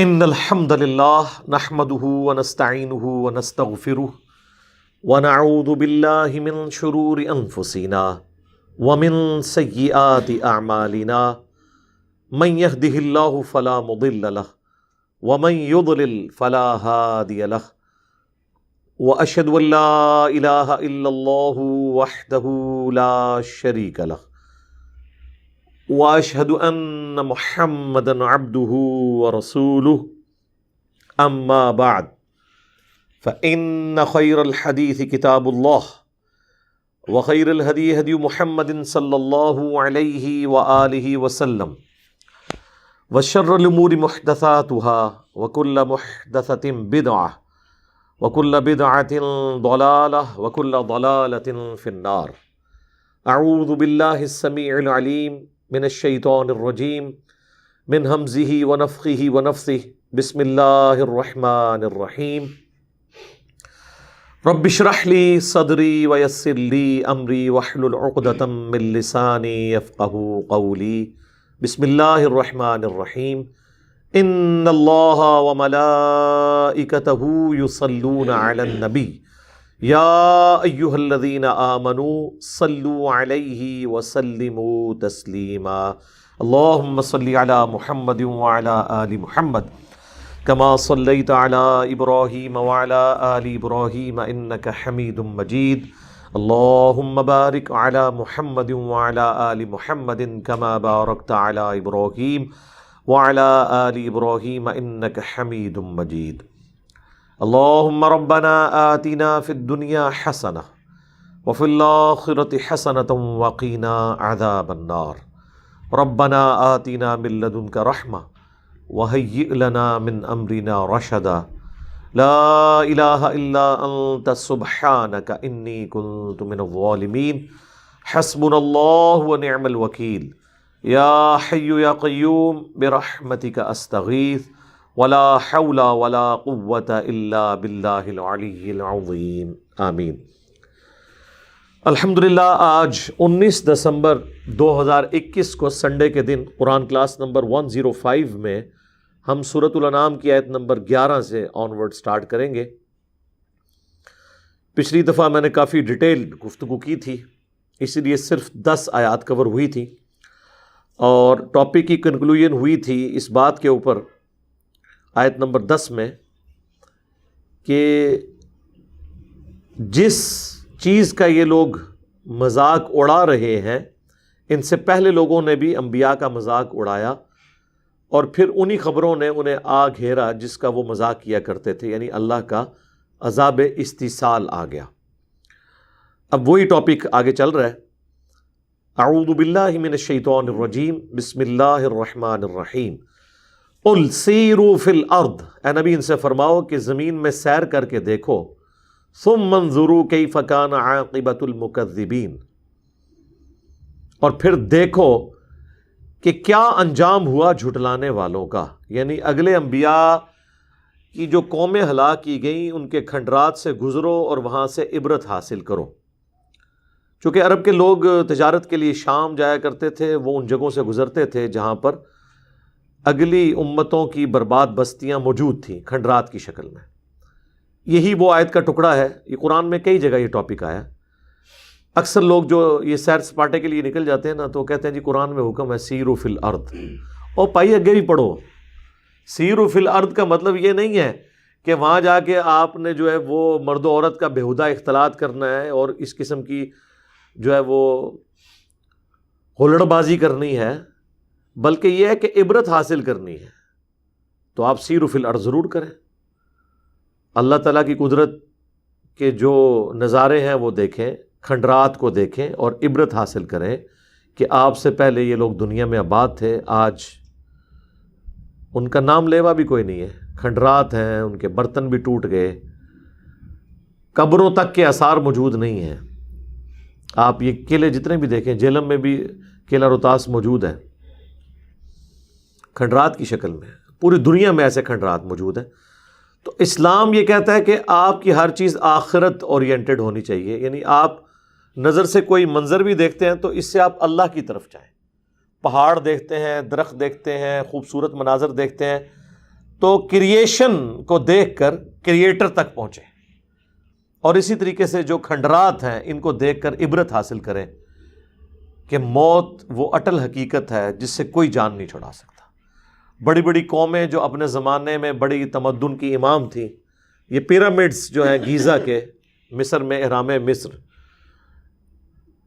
ان الحمد للہ نحمده ونستعینه ونستغفره ونعوذ باللہ من شرور انفسنا ومن سیئات اعمالنا من يهده اللہ فلا مضل له ومن يضلل فلا هادی له واشهد ان لا الہ الا اللہ وحدہ لا شریک له واشهد ان محمدا عبده ورسوله اما بعد فان خير الحديث كتاب الله وخير الهدي هدي محمد صلى الله عليه واله وسلم وشر الامور محدثاتها وكل محدثة بدعة وكل بدعة ضلالة وكل ضلالة في النار. اعوذ بالله السميع العليم من الشیطان الرجیم من ہمزہ ونفخہ ونفثہ بسم اللہ الرحمن الرحیم رب اشرح لی صدری ویسر لی امری واحلل عقدۃ من لسانی یفقہوا قولی بسم اللہ الرحمن الرحیم ان اللہ وملائکتہ یصلون علی النبی یا ایہا الذین آمنوا صلوا علیہ وسلموا تسلیما اللہم صلی علی محمد وعلی آل محمد کما صلیت علی ابراہیم وعلی آل ابراہیم انک حمید مجید اللہم بارک علی محمد وعلی آل محمد کما بارکت علی ابراہیم وعلی آل ابراہیم انک حمید مجید اللہم ربنا آتنا فی الدنیا حسنہ وفی الآخرة حسنة وقینا عذاب النار ربنا آتنا من لدنک رحمہ وہیئ لنا من امرنا رشدا لا الہ الا انت سبحانک انی کنت من الظالمین حسبنا اللہ ونعم الوکیل یا حی یا قیوم برحمتک استغیث ولا حول ولا قوة الا باللہ العلی العظیم آمین. الحمدللہ آج 19 دسمبر 2021 کو سنڈے کے دن قرآن کلاس نمبر 105 میں ہم سورۃ الانعام کی آیت نمبر 11 سے آنورڈ سٹارٹ کریں گے. پچھلی دفعہ میں نے کافی ڈیٹیل گفتگو کی تھی، اسی لیے صرف 10 آیات کور ہوئی تھی، اور ٹاپک کی کنکلوژن ہوئی تھی اس بات کے اوپر آیت نمبر 10 میں کہ جس چیز کا یہ لوگ مذاق اڑا رہے ہیں ان سے پہلے لوگوں نے بھی انبیاء کا مذاق اڑایا، اور پھر انہی خبروں نے انہیں آ گھیرا جس کا وہ مذاق کیا کرتے تھے، یعنی اللہ کا عذاب استیصال آ گیا. اب وہی ٹاپک آگے چل رہا ہے. اعوذ باللہ من الشیطان الرجیم بسم اللہ الرحمن الرحیم قل سیروا فی الارض، اے نبی ان سے فرماؤ کہ زمین میں سیر کر کے دیکھو، ثم انظروا کیف کان عاقبۃ المکذبین، اور پھر دیکھو کہ کیا انجام ہوا جھٹلانے والوں کا، یعنی اگلے انبیاء کی جو قومیں ہلاک کی گئیں ان کے کھنڈرات سے گزرو اور وہاں سے عبرت حاصل کرو. چونکہ عرب کے لوگ تجارت کے لیے شام جایا کرتے تھے، وہ ان جگہوں سے گزرتے تھے جہاں پر اگلی امتوں کی برباد بستیاں موجود تھیں کھنڈرات کی شکل میں. یہی وہ آیت کا ٹکڑا ہے. یہ قرآن میں کئی جگہ یہ ٹاپک آیا. اکثر لوگ جو یہ سیر سپاٹے کے لیے نکل جاتے ہیں نا تو کہتے ہیں جی قرآن میں حکم ہے سیروا فی الارض، اور پائی اگے بھی پڑھو. سیروا فی الارض کا مطلب یہ نہیں ہے کہ وہاں جا کے آپ نے جو ہے وہ مرد و عورت کا بےہودہ اختلاط کرنا ہے اور اس قسم کی جو ہے وہ ہلڑ بازی کرنی ہے، بلکہ یہ ہے کہ عبرت حاصل کرنی ہے. تو آپ سیروا فی الارض ضرور کریں. اللہ تعالیٰ کی قدرت کے جو نظارے ہیں وہ دیکھیں، کھنڈرات کو دیکھیں اور عبرت حاصل کریں کہ آپ سے پہلے یہ لوگ دنیا میں آباد تھے، آج ان کا نام لیوا بھی کوئی نہیں ہے. کھنڈرات ہیں، ان کے برتن بھی ٹوٹ گئے، قبروں تک کے آثار موجود نہیں ہیں. آپ یہ قلعے جتنے بھی دیکھیں، جہلم میں بھی قلعہ روہتاس موجود ہے کھنڈرات کی شکل میں. پوری دنیا میں ایسے کھنڈرات موجود ہیں. تو اسلام یہ کہتا ہے کہ آپ کی ہر چیز آخرت اورینٹڈ ہونی چاہیے، یعنی آپ نظر سے کوئی منظر بھی دیکھتے ہیں تو اس سے آپ اللہ کی طرف جائیں. پہاڑ دیکھتے ہیں، درخت دیکھتے ہیں، خوبصورت مناظر دیکھتے ہیں تو کریشن کو دیکھ کر کریٹر تک پہنچے، اور اسی طریقے سے جو کھنڈرات ہیں ان کو دیکھ کر عبرت حاصل کریں کہ موت وہ اٹل حقیقت ہے جس سے کوئی جان نہیں چھڑا سکتا۔ بڑی بڑی قومیں جو اپنے زمانے میں بڑی تمدن کی امام تھیں، یہ پیرامڈز جو ہیں گیزا کے مصر میں، اہرام مصر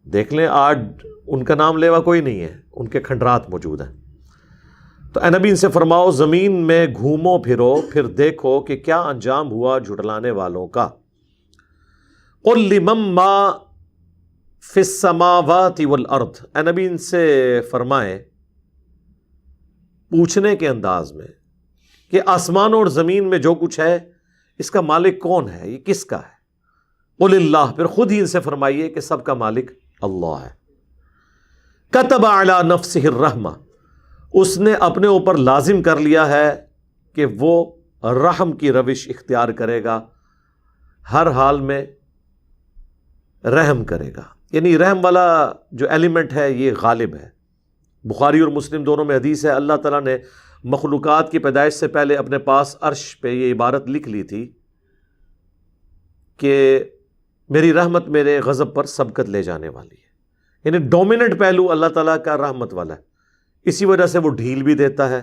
دیکھ لیں، آج ان کا نام لیوا کوئی نہیں ہے، ان کے کھنڈرات موجود ہیں۔ تو اے نبی ان سے فرماؤ زمین میں گھومو پھرو، پھر دیکھو کہ کیا انجام ہوا جھٹلانے والوں کا۔ قل لمن ما فی السماوات والارض، اے نبی ان سے فرمائیں پوچھنے کے انداز میں کہ آسمانوں اور زمین میں جو کچھ ہے اس کا مالک کون ہے، یہ کس کا ہے؟ قل اللہ، پھر خود ہی ان سے فرمائیے کہ سب کا مالک اللہ ہے۔ کتب علی نفسہ الرحمہ، اس نے اپنے اوپر لازم کر لیا ہے کہ وہ رحم کی روش اختیار کرے گا، ہر حال میں رحم کرے گا، یعنی رحم والا جو ایلیمنٹ ہے یہ غالب ہے۔ بخاری اور مسلم دونوں میں حدیث ہے، اللہ تعالیٰ نے مخلوقات کی پیدائش سے پہلے اپنے پاس عرش پہ یہ عبارت لکھ لی تھی کہ میری رحمت میرے غضب پر سبقت لے جانے والی ہے، یعنی ڈومیننٹ پہلو اللہ تعالیٰ کا رحمت والا ہے، اسی وجہ سے وہ ڈھیل بھی دیتا ہے،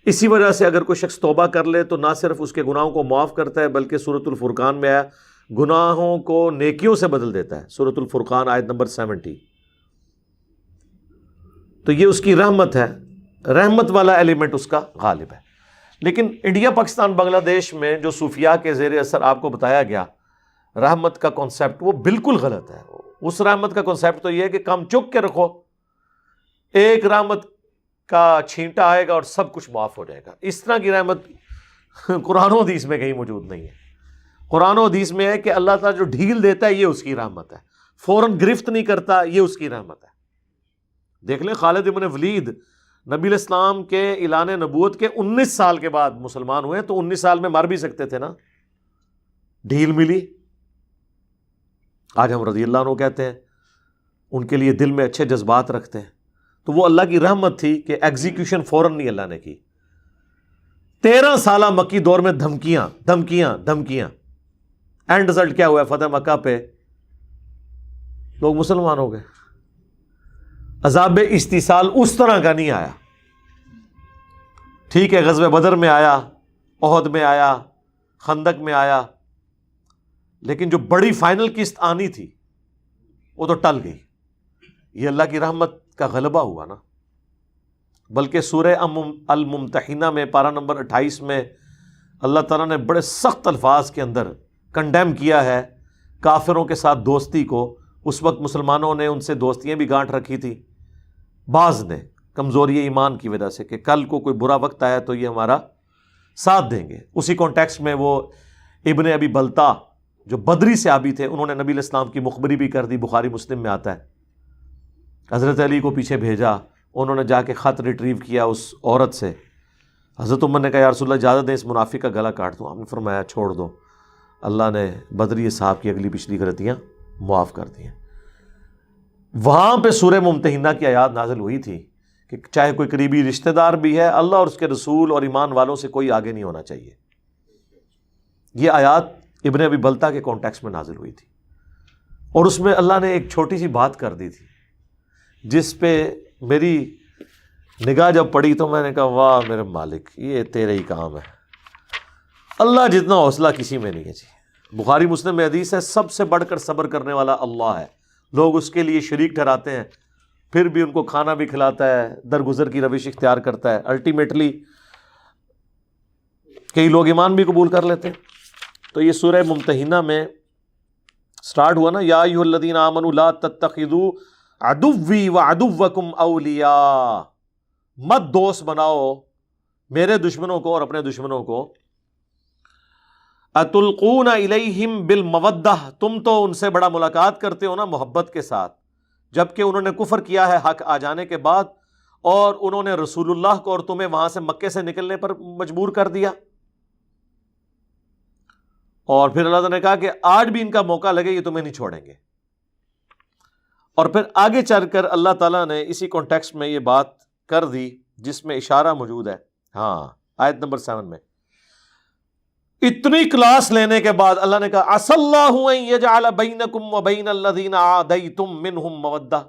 اسی وجہ سے اگر کوئی شخص توبہ کر لے تو نہ صرف اس کے گناہوں کو معاف کرتا ہے بلکہ سورۃ الفرقان میں آیا گناہوں کو نیکیوں سے بدل دیتا ہے، سورۃ الفرقان آیت نمبر 70۔ تو یہ اس کی رحمت ہے، رحمت والا ایلیمنٹ اس کا غالب ہے۔ لیکن انڈیا، پاکستان، بنگلہ دیش میں جو صوفیاء کے زیر اثر آپ کو بتایا گیا رحمت کا کانسیپٹ، وہ بالکل غلط ہے۔ اس رحمت کا کانسیپٹ تو یہ ہے کہ کام چک کے رکھو، ایک رحمت کا چھینٹا آئے گا اور سب کچھ معاف ہو جائے گا۔ اس طرح کی رحمت قرآن و حدیث میں کہیں موجود نہیں ہے۔ قرآن و حدیث میں ہے کہ اللہ تعالیٰ جو ڈھیل دیتا ہے یہ اس کی رحمت ہے، فوراً گرفت نہیں کرتا، یہ اس کی رحمت ہے۔ دیکھ لیں خالد ابن ولید نبی علیہ السلام کے اعلان نبوت کے 19 سال کے بعد مسلمان ہوئے، تو 19 سال میں مر بھی سکتے تھے نا، ڈھیل ملی۔ آج ہم رضی اللہ عنہ کہتے ہیں، ان کے لیے دل میں اچھے جذبات رکھتے ہیں، تو وہ اللہ کی رحمت تھی کہ ایگزیکیوشن فوراً نہیں اللہ نے کی۔ 13 سالہ مکی دور میں دھمکیاں دھمکیاں دھمکیاں، اینڈ رزلٹ کیا ہوا؟ فتح مکہ پہ لوگ مسلمان ہو گئے۔ عذاب استحصال اس طرح کا نہیں آیا، ٹھیک ہے غزوہ بدر میں آیا، احد میں آیا، خندق میں آیا، لیکن جو بڑی فائنل قسط آنی تھی وہ تو ٹل گئی۔ یہ اللہ کی رحمت کا غلبہ ہوا نا۔ بلکہ سورہ الممتحنہ میں پارہ نمبر 28 میں اللہ تعالیٰ نے بڑے سخت الفاظ کے اندر کنڈیم کیا ہے کافروں کے ساتھ دوستی کو۔ اس وقت مسلمانوں نے ان سے دوستیاں بھی گانٹ رکھی تھی، بعض نے کمزوری ایمان کی وجہ سے کہ کل کو کوئی برا وقت آیا تو یہ ہمارا ساتھ دیں گے۔ اسی کانٹیکسٹ میں وہ ابن ابی بلتا جو بدری صحابی تھے، انہوں نے نبی علیہ السلام کی مخبری بھی کر دی، بخاری مسلم میں آتا ہے۔ حضرت علی کو پیچھے بھیجا، انہوں نے جا کے خط ریٹریو کیا اس عورت سے۔ حضرت عمر نے کہا یا رسول اللہ اجازت دیں اس منافق کا گلا کاٹ دوں۔ آپ نے فرمایا چھوڑ دو، اللہ نے بدری صاحب کی اگلی پچھلی غلطیاں معاف کر دی ہیں۔ وہاں پہ سورہ ممتحنہ کی آیات نازل ہوئی تھی کہ چاہے کوئی قریبی رشتہ دار بھی ہے، اللہ اور اس کے رسول اور ایمان والوں سے کوئی آگے نہیں ہونا چاہیے۔ یہ آیات ابن ابی بلتا کے کانٹیکس میں نازل ہوئی تھی، اور اس میں اللہ نے ایک چھوٹی سی بات کر دی تھی جس پہ میری نگاہ جب پڑی تو میں نے کہا واہ میرے مالک، یہ تیرے ہی کام ہے، اللہ جتنا حوصلہ کسی میں نہیں ہے جی۔ بخاری مسلم میں حدیث ہے سب سے بڑھ کر صبر کرنے والا اللہ ہے، لوگ اس کے لیے شریک ٹھہراتے ہیں، پھر بھی ان کو کھانا بھی کھلاتا ہے، درگزر کی روش اختیار کرتا ہے، الٹیمیٹلی کئی لوگ ایمان بھی قبول کر لیتے ہیں۔ تو یہ سورہ ممتحنہ میں سٹارٹ ہوا نا، یا ایھا الذین آمنوا لا تتخذوا عدوی وعدوکم اولیاء، مت دوست بناؤ میرے دشمنوں کو اور اپنے دشمنوں کو۔ اتلقون الیہم بالمودہ، تم تو ان سے بڑا ملاقات کرتے ہو نا محبت کے ساتھ، جبکہ انہوں نے کفر کیا ہے حق آ جانے کے بعد، اور انہوں نے رسول اللہ کو اور تمہیں وہاں سے مکے سے نکلنے پر مجبور کر دیا۔ اور پھر اللہ تعالیٰ نے کہا کہ آج بھی ان کا موقع لگے یہ تمہیں نہیں چھوڑیں گے۔ اور پھر آگے چل کر اللہ تعالیٰ نے اسی کانٹیکسٹ میں یہ بات کر دی جس میں اشارہ موجود ہے۔ ہاں آیت نمبر 7 میں اتنی کلاس لینے کے بعد اللہ نے کہا عسى اللَّهُ أَن يَجْعَلَ بَيْنَكُمْ وَبَيْنَ الَّذِينَ عَادَيْتُم مِّنْهُم مَّوَدَّةً،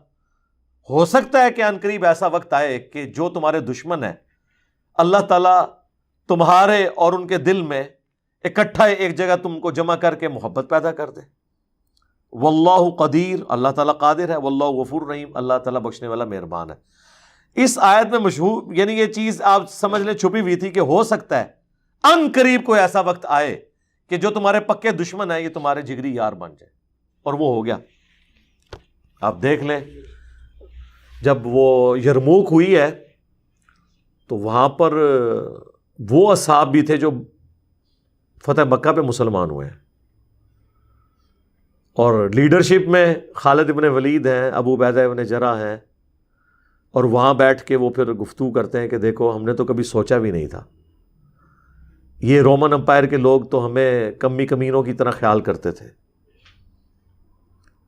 ہو سکتا ہے کہ عنقریب ایسا وقت آئے کہ جو تمہارے دشمن ہیں اللہ تعالیٰ تمہارے اور ان کے دل میں اکٹھا ایک جگہ تم کو جمع کر کے محبت پیدا کر دے۔ واللہ قدیر، اللہ تعالیٰ قادر ہے، واللہ غفور رحیم، اللہ تعالیٰ بخشنے والا مہربان ہے۔ اس آیت میں مشہور یعنی یہ چیز آپ سمجھ لیں چھپی ہوئی تھی کہ ہو سکتا ہے ان قریب کوئی ایسا وقت آئے کہ جو تمہارے پکے دشمن ہیں یہ تمہارے جگری یار بن جائے، اور وہ ہو گیا۔ آپ دیکھ لیں جب وہ یرموک ہوئی ہے تو وہاں پر وہ اصحاب بھی تھے جو فتح مکہ پہ مسلمان ہوئے ہیں، اور لیڈرشپ میں خالد ابن ولید ہیں، ابو عبیدہ ابن جرح ہیں، اور وہاں بیٹھ کے وہ پھر گفتگو کرتے ہیں کہ دیکھو ہم نے تو کبھی سوچا بھی نہیں تھا، یہ رومن امپائر کے لوگ تو ہمیں کمی کمینوں کی طرح خیال کرتے تھے،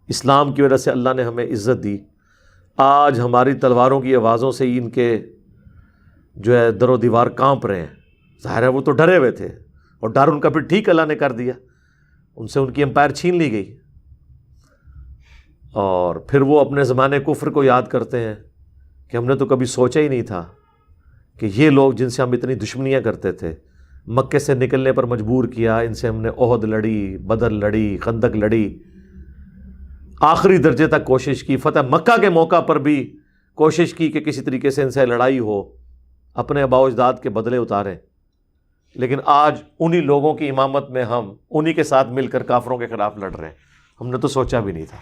اسلام کی وجہ سے اللہ نے ہمیں عزت دی، آج ہماری تلواروں کی آوازوں سے ہی ان کے جو ہے در و دیوار کانپ رہے ہیں۔ ظاہر ہے وہ تو ڈرے ہوئے تھے، اور ڈر ان کا پھر ٹھیک اللہ نے کر دیا، ان سے ان کی امپائر چھین لی گئی، اور پھر وہ اپنے زمانے کفر کو یاد کرتے ہیں کہ ہم نے تو کبھی سوچا ہی نہیں تھا کہ یہ لوگ جن سے ہم اتنی دشمنیاں کرتے تھے مکے سے نکلنے پر مجبور کیا، ان سے ہم نے احد لڑی، بدر لڑی، خندق لڑی، آخری درجے تک کوشش کی، فتح مکہ کے موقع پر بھی کوشش کی کہ کسی طریقے سے ان سے لڑائی ہو، اپنے آباء و اجداد کے بدلے اتاریں، لیکن آج انہی لوگوں کی امامت میں ہم انہی کے ساتھ مل کر کافروں کے خلاف لڑ رہے ہیں، ہم نے تو سوچا بھی نہیں تھا،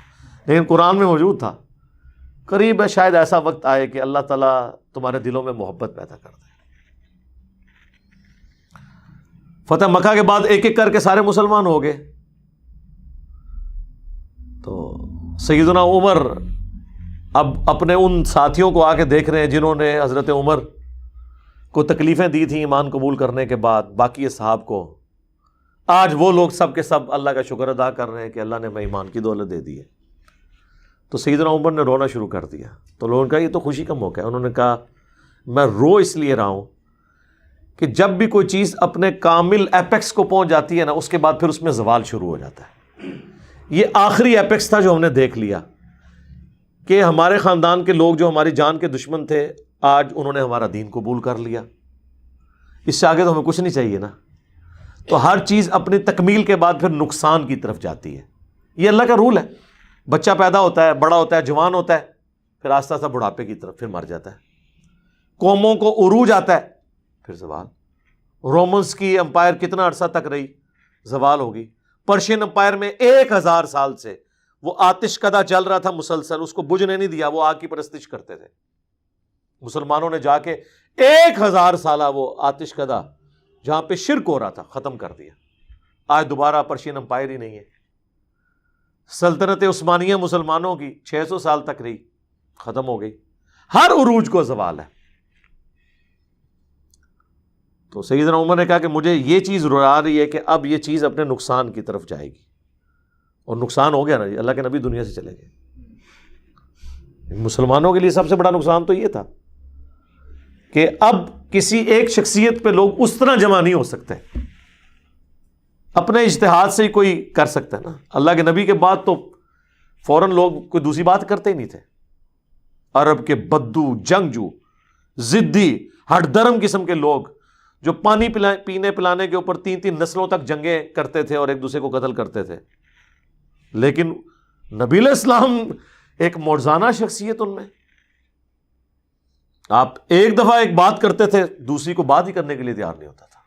لیکن قرآن میں موجود تھا۔ قریب ہے شاید ایسا وقت آئے کہ اللہ تعالیٰ تمہارے دلوں میں محبت پیدا کر دے۔ فتح مکہ کے بعد ایک ایک کر کے سارے مسلمان ہو گئے، تو سیدنا عمر اب اپنے ان ساتھیوں کو آ کے دیکھ رہے ہیں جنہوں نے حضرت عمر کو تکلیفیں دی تھیں ایمان قبول کرنے کے بعد، باقی اصحاب کو، آج وہ لوگ سب کے سب اللہ کا شکر ادا کر رہے ہیں کہ اللہ نے ہمیں ایمان کی دولت دے دی ہے۔ تو سیدنا عمر نے رونا شروع کر دیا، تو لوگوں نے کہا یہ تو خوشی کا موقع ہے، انہوں نے کہا میں رو اس لیے رہا ہوں کہ جب بھی کوئی چیز اپنے کامل ایپیکس کو پہنچ جاتی ہے نا، اس کے بعد پھر اس میں زوال شروع ہو جاتا ہے۔ یہ آخری ایپیکس تھا جو ہم نے دیکھ لیا کہ ہمارے خاندان کے لوگ جو ہماری جان کے دشمن تھے آج انہوں نے ہمارا دین قبول کر لیا، اس سے آگے تو ہمیں کچھ نہیں چاہیے نا۔ تو ہر چیز اپنی تکمیل کے بعد پھر نقصان کی طرف جاتی ہے، یہ اللہ کا رول ہے۔ بچہ پیدا ہوتا ہے، بڑا ہوتا ہے، جوان ہوتا ہے، پھر آہستہ آہستہ بڑھاپے کی طرف، پھر مر جاتا ہے۔ قوموں کو عروج آتا ہے، پھر زوال۔ رومنس کی امپائر کتنا عرصہ تک رہی، زوال ہوگی۔ پرشین امپائر میں 1000 سال سے وہ آتش کدہ چل رہا تھا مسلسل، اس کو بجھنے نہیں دیا، وہ آگ کی پرستش کرتے تھے۔ مسلمانوں نے جا کے 1000 سالہ وہ آتش کدہ جہاں پہ شرک ہو رہا تھا ختم کر دیا۔ آج دوبارہ پرشین امپائر ہی نہیں ہے۔ سلطنت عثمانیہ مسلمانوں کی 600 سال تک رہی، ختم ہو گئی۔ ہر عروج کو زوال ہے۔ تو سیدنا عمر نے کہا کہ مجھے یہ چیز رلا رہی ہے کہ اب یہ چیز اپنے نقصان کی طرف جائے گی، اور نقصان ہو گیا نا، اللہ کے نبی دنیا سے چلے گئے۔ مسلمانوں کے لیے سب سے بڑا نقصان تو یہ تھا کہ اب کسی ایک شخصیت پہ لوگ اس طرح جمع نہیں ہو سکتے، اپنے اجتہاد سے ہی کوئی کر سکتا ہے نا۔ اللہ کے نبی کے بعد تو فوراً لوگ کوئی دوسری بات کرتے ہی نہیں تھے۔ عرب کے بدو، جنگجو، ضدی، ہٹ درم قسم کے لوگ جو پانی پینے پلانے کے اوپر 3 نسلوں تک جنگیں کرتے تھے اور ایک دوسرے کو قتل کرتے تھے، لیکن نبی علیہ السلام ایک معجزانہ شخصیت ان میں۔ آپ ایک دفعہ ایک بات کرتے تھے، دوسری کو بات ہی کرنے کے لیے تیار نہیں ہوتا تھا۔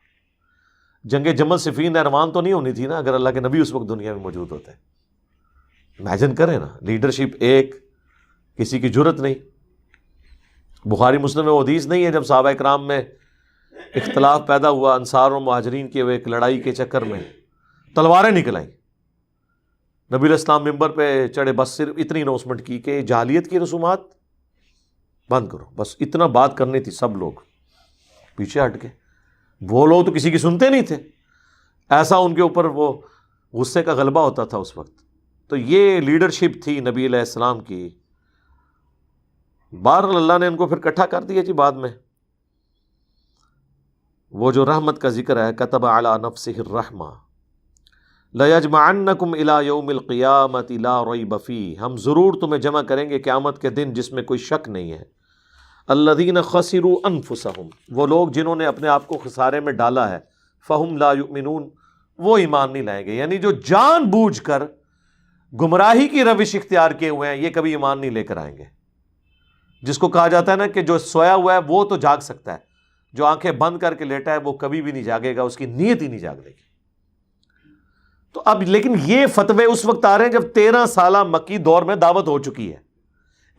جنگ جمل صفین نہروان تو نہیں ہونی تھی نا اگر اللہ کے نبی اس وقت دنیا میں موجود ہوتے۔ امیجن کریں نا، لیڈرشپ ایک، کسی کی جرت نہیں۔ بخاری مسلم میں حدیث نہیں ہے جب صحابہ کرام میں اختلاف پیدا ہوا انصار اور مہاجرین کے ایک لڑائی کے چکر میں تلواریں نکل آئیں، نبی علیہ السلام ممبر پہ چڑھے، بس صرف اتنی اناؤنسمنٹ کی کہ جاہلیت کی رسومات بند کرو، بس اتنا بات کرنی تھی۔ سب لوگ پیچھے ہٹ کے، وہ لوگ تو کسی کی سنتے نہیں تھے، ایسا ان کے اوپر وہ غصے کا غلبہ ہوتا تھا اس وقت۔ تو یہ لیڈرشپ تھی نبی علیہ السلام کی۔ بہرحال اللہ نے ان کو پھر اکٹھا کر دیا جی بعد میں۔ وہ جو رحمت کا ذکر ہے، کتب علی نفسہ الرحمہ لَيَجْمَعَنَّكُمْ إِلَىٰ يَوْمِ الْقِيَامَةِ لَا رَيْبَ فِيهِ، ہم ضرور تمہیں جمع کریں گے قیامت کے دن جس میں کوئی شک نہیں ہے۔ الَّذِينَ خَسِرُوا أَنفُسَهُمْ، وہ لوگ جنہوں نے اپنے آپ کو خسارے میں ڈالا ہے، فَهُمْ لَا يُؤْمِنُونَ، وہ ایمان نہیں لائیں گے، یعنی جو جان بوجھ کر گمراہی کی روش اختیار کیے ہوئے ہیں یہ کبھی ایمان نہیں لے کر آئیں گے۔ جس کو کہا جاتا ہے نا کہ جو سویا ہوا ہے وہ تو جاگ سکتا ہے، جو آنکھیں بند کر کے لیٹا ہے وہ کبھی بھی نہیں جاگے گا، اس کی نیت ہی نہیں جاگنے کی۔ تو اب لیکن یہ فتوے اس وقت آ رہے ہیں جب 13 سالہ مکی دور میں دعوت ہو چکی ہے،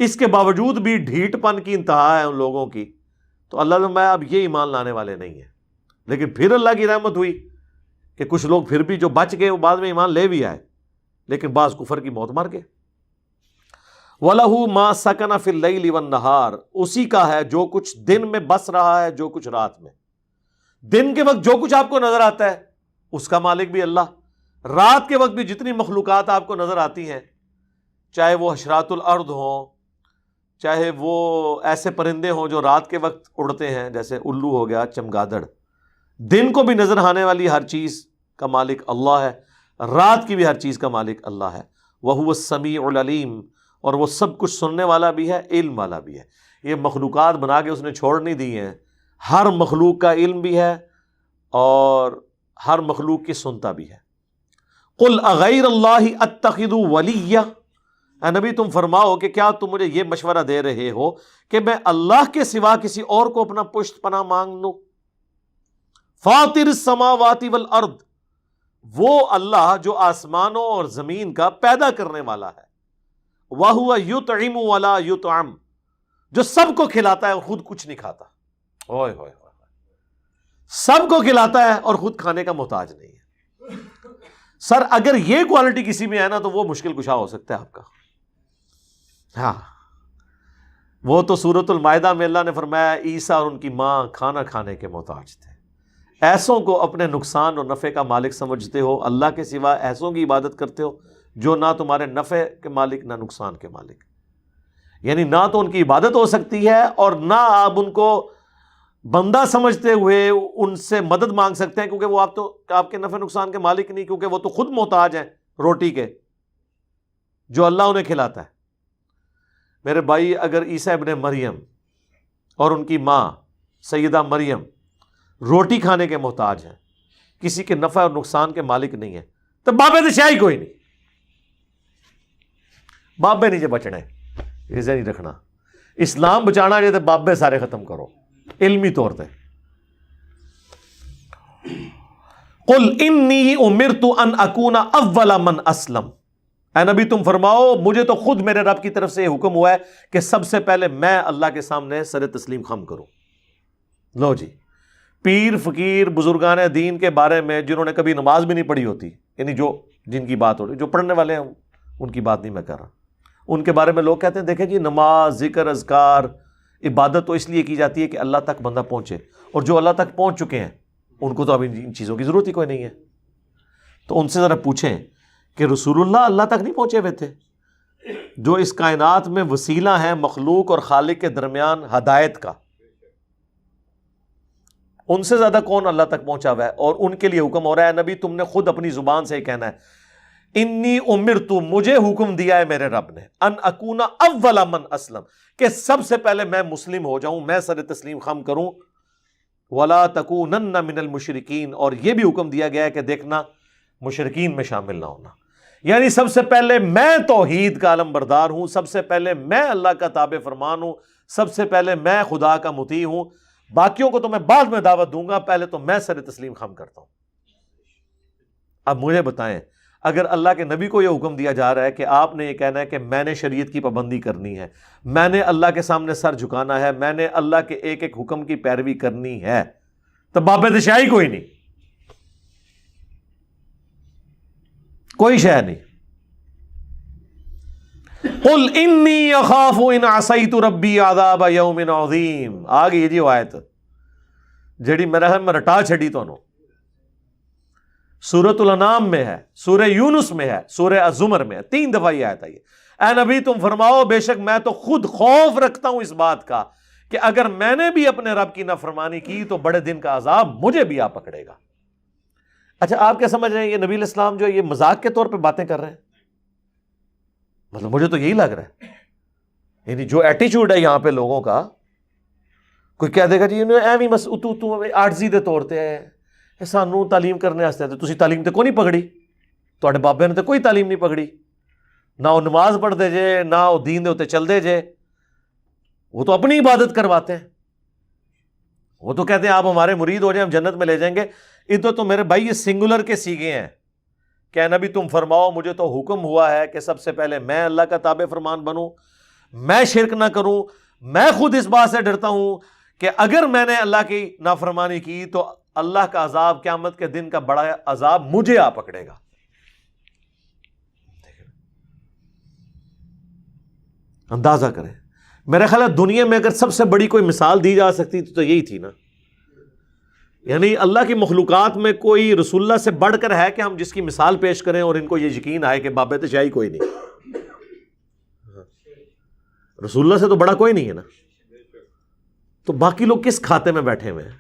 اس کے باوجود بھی ڈھیٹ پن کی انتہا ہے ان لوگوں کی، تو اللہ نے فرمایا اب یہ ایمان لانے والے نہیں ہیں۔ لیکن پھر اللہ کی رحمت ہوئی کہ کچھ لوگ پھر بھی جو بچ گئے وہ بعد میں ایمان لے بھی آئے، لیکن بعض کفر کی موت مر گئے۔ وَلَهُ مَا سَكَنَ فِي اللَّيْلِ وَالنَّهَارِ، اسی کا ہے جو کچھ دن میں بس رہا ہے، جو کچھ رات میں۔ دن کے وقت جو کچھ آپ کو نظر آتا ہے اس کا مالک بھی اللہ، رات کے وقت بھی جتنی مخلوقات آپ کو نظر آتی ہیں، چاہے وہ حشرات الارض ہوں، چاہے وہ ایسے پرندے ہوں جو رات کے وقت اڑتے ہیں جیسے الو ہو گیا، چمگادڑ، دن کو بھی نظر آنے والی ہر چیز کا مالک اللہ ہے، رات کی بھی ہر چیز کا مالک اللہ ہے۔ وَهُوَ السَّمِيعُ الْعَلِيمُ، اور وہ سب کچھ سننے والا بھی ہے، علم والا بھی ہے۔ یہ مخلوقات بنا کے اس نے چھوڑ نہیں دی ہیں، ہر مخلوق کا علم بھی ہے اور ہر مخلوق کی سنتا بھی ہے۔ قُلْ أَغَيْرَ اللَّهِ أَتَّخِذُ وَلِيًّا، اے نبی تم فرماؤ کہ کیا تم مجھے یہ مشورہ دے رہے ہو کہ میں اللہ کے سوا کسی اور کو اپنا پشت پناہ مانگ لوں؟ فاطر السماوات والارض، وہ اللہ جو آسمانوں اور زمین کا پیدا کرنے والا ہے۔ وَهُوَ يُطْعِمُ وَلَا يُطْعَمُ، جو سب کو کھلاتا ہے اور خود کچھ نہیں کھاتا۔ اوئے ہوئے ہوئے، سب کو کھلاتا ہے اور خود کھانے کا محتاج نہیں ہے۔ سر اگر یہ کوالٹی کسی میں ہے نا تو وہ مشکل کشا ہو سکتا ہے آپ کا۔ ہاں، وہ تو سورۃ المائدہ میں اللہ نے فرمایا عیسیٰ اور ان کی ماں کھانا کھانے کے محتاج تھے۔ ایسوں کو اپنے نقصان اور نفع کا مالک سمجھتے ہو، اللہ کے سوا ایسوں کی عبادت کرتے ہو جو نہ تمہارے نفع کے مالک نہ نقصان کے مالک، یعنی نہ تو ان کی عبادت ہو سکتی ہے اور نہ آپ ان کو بندہ سمجھتے ہوئے ان سے مدد مانگ سکتے ہیں، کیونکہ وہ آپ کے نفع نقصان کے مالک نہیں، کیونکہ وہ تو خود محتاج ہیں روٹی کے جو اللہ انہیں کھلاتا ہے۔ میرے بھائی، اگر عیسیٰ ابن مریم اور ان کی ماں سیدہ مریم روٹی کھانے کے محتاج ہیں، کسی کے نفع اور نقصان کے مالک نہیں ہے، تو بابے تو شاہی کوئی نہیں، بابے نیچے بچنا ہے، اسے نہیں رکھنا۔ اسلام بچانا ہے تو بابے سارے ختم کرو علمی طور پہ۔ قل انی امرت ان اکون اول من اسلم، اے نبی تم فرماؤ مجھے تو خود میرے رب کی طرف سے یہ حکم ہوا ہے کہ سب سے پہلے میں اللہ کے سامنے سر تسلیم خم کروں۔ لو جی، پیر فقیر بزرگان دین کے بارے میں جنہوں نے کبھی نماز بھی نہیں پڑھی ہوتی، یعنی جن کی بات ہو رہی، جو پڑھنے والے ہیں ان کی بات نہیں میں کر رہا، ان کے بارے میں لوگ کہتے ہیں دیکھیں جی نماز، ذکر، اذکار، عبادت تو اس لیے کی جاتی ہے کہ اللہ تک بندہ پہنچے، اور جو اللہ تک پہنچ چکے ہیں ان کو تو اب ان چیزوں کی ضرورت ہی کوئی نہیں ہے۔ تو ان سے ذرا پوچھیں کہ رسول اللہ اللہ تک نہیں پہنچے ہوئے تھے، جو اس کائنات میں وسیلہ ہیں مخلوق اور خالق کے درمیان ہدایت کا، ان سے زیادہ کون اللہ تک پہنچا ہوا ہے؟ اور ان کے لیے حکم ہو رہا ہے نبی تم نے خود اپنی زبان سے ہی کہنا ہے انی امرت، مجھے حکم دیا ہے میرے رب نے، ان اکون اول من اسلم، کہ سب سے پہلے میں مسلم ہو جاؤں، میں سر تسلیم خم کروں، ولا تکونن من المشرکین، اور یہ بھی حکم دیا گیا ہے کہ دیکھنا مشرکین میں شامل نہ ہونا، یعنی سب سے پہلے میں توحید کا علم بردار ہوں، سب سے پہلے میں اللہ کا تابع فرمان ہوں، سب سے پہلے میں خدا کا مطیع ہوں، باقیوں کو تو میں بعد میں دعوت دوں گا، پہلے تو میں سر تسلیم خم کرتا ہوں۔ اب مجھے بتائیں، اگر اللہ کے نبی کو یہ حکم دیا جا رہا ہے کہ آپ نے یہ کہنا ہے کہ میں نے شریعت کی پابندی کرنی ہے، میں نے اللہ کے سامنے سر جھکانا ہے، میں نے اللہ کے ایک ایک حکم کی پیروی کرنی ہے، تو باب دشائی کوئی نہیں، کوئی شے نہیں۔ قل انی اخاف ان عصیت ربی عذاب یوم عظیم، آ گئی جی وہ آیت جڑی میرا ہے میں رٹا چھڑی تو سورۃ الانعام میں ہے، سورہ یونس میں ہے، سورہ الزمر میں ہے، 3 دفعہ یہ آیت ہے۔ اے نبی تم فرماؤ بے شک میں تو خود خوف رکھتا ہوں اس بات کا کہ اگر میں نے بھی اپنے رب کی نافرمانی کی تو بڑے دن کا عذاب مجھے بھی آ پکڑے گا. اچھا آپ کیا سمجھ رہے ہیں یہ نبی علیہ السلام جو یہ مذاق کے طور پہ باتیں کر رہے ہیں؟ مطلب مجھے تو یہی لگ رہا ہے، یعنی جو ایٹیچیوڈ ہے یہاں پہ لوگوں کا، کوئی کہہ دے گا جی ایویں بس تو آرزی دے طور تے سانو تعلیم کرنے واسطے تے تسی تعلیم تے کوئی نہیں پکڑی، تواڈے بابے نے تے کوئی تعلیم نہیں پکڑی، نہ وہ نماز پڑھ دے جے نہ وہ دین دے اوتے چل دے جے، وہ تو اپنی عبادت کرواتے ہیں، وہ تو کہتے ہیں آپ ہمارے مرید ہو جائیں ہم جنت میں لے جائیں گے. ادھر تو میرے بھائی یہ سنگولر کے سیگے ہیں کہ نبی تم فرماؤ مجھے تو حکم ہوا ہے کہ سب سے پہلے میں اللہ کا تابع فرمان بنوں، میں شرک نہ کروں. میں خود اس بات سے ڈرتا ہوں کہ اگر میں نے اللہ کی نافرمانی کی تو اللہ کا عذاب قیامت کے دن کا بڑا عذاب مجھے آ پکڑے گا. اندازہ کریں، میرا خیال ہے دنیا میں اگر سب سے بڑی کوئی مثال دی جا سکتی تو یہی تھی نا. یعنی اللہ کی مخلوقات میں کوئی رسول اللہ سے بڑھ کر ہے کہ ہم جس کی مثال پیش کریں اور ان کو یہ یقین آئے کہ باب تشائی کوئی نہیں. رسول اللہ سے تو بڑا کوئی نہیں ہے نا. تو باقی لوگ کس کھاتے میں بیٹھے ہوئے ہیں؟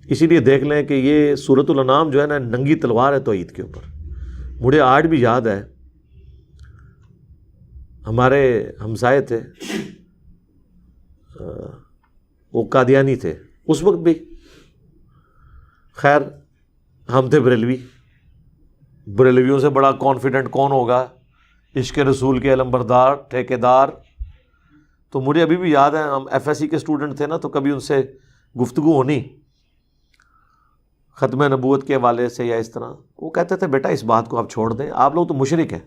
اسی لیے دیکھ لیں کہ یہ سورۃ الانعام جو ہے نا ننگی تلوار ہے توحید کے اوپر. مجھے آج بھی یاد ہے ہمارے ہمسائے تھے وہ قادیانی تھے اس وقت بھی، خیر ہم تھے بریلوی، بریلویوں سے بڑا کانفیڈنٹ کون ہوگا، عشق رسول کے علمبردار ٹھیکیدار. تو مجھے ابھی بھی یاد ہے ہم ایف ایس سی کے اسٹوڈنٹ تھے نا، تو کبھی ان سے گفتگو ہونی ختم نبوت کے حوالے سے یا اس طرح، وہ کہتے تھے بیٹا اس بات کو آپ چھوڑ دیں، آپ لوگ تو مشرک ہیں،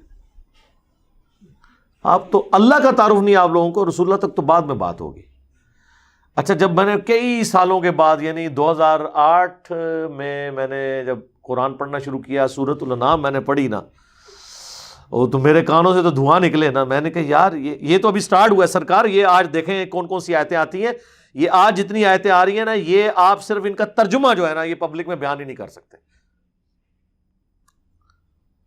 آپ تو اللہ کا تعارف نہیں آپ لوگوں کو، رسول اللہ تک تو بعد میں بات ہوگی. اچھا جب میں نے کئی سالوں کے بعد یعنی 2008 میں نے جب قرآن پڑھنا شروع کیا، سورۃ الانعام میں نے پڑھی نا، وہ تو میرے کانوں سے تو دھواں نکلے نا. میں نے کہا یار یہ تو ابھی سٹارٹ ہوا ہے سرکار، یہ آج دیکھیں کون کون سی آیتیں آتی ہیں، یہ آج جتنی آیتیں آ رہی ہیں نا یہ آپ صرف ان کا ترجمہ جو ہے نا یہ پبلک میں بیان ہی نہیں کر سکتے،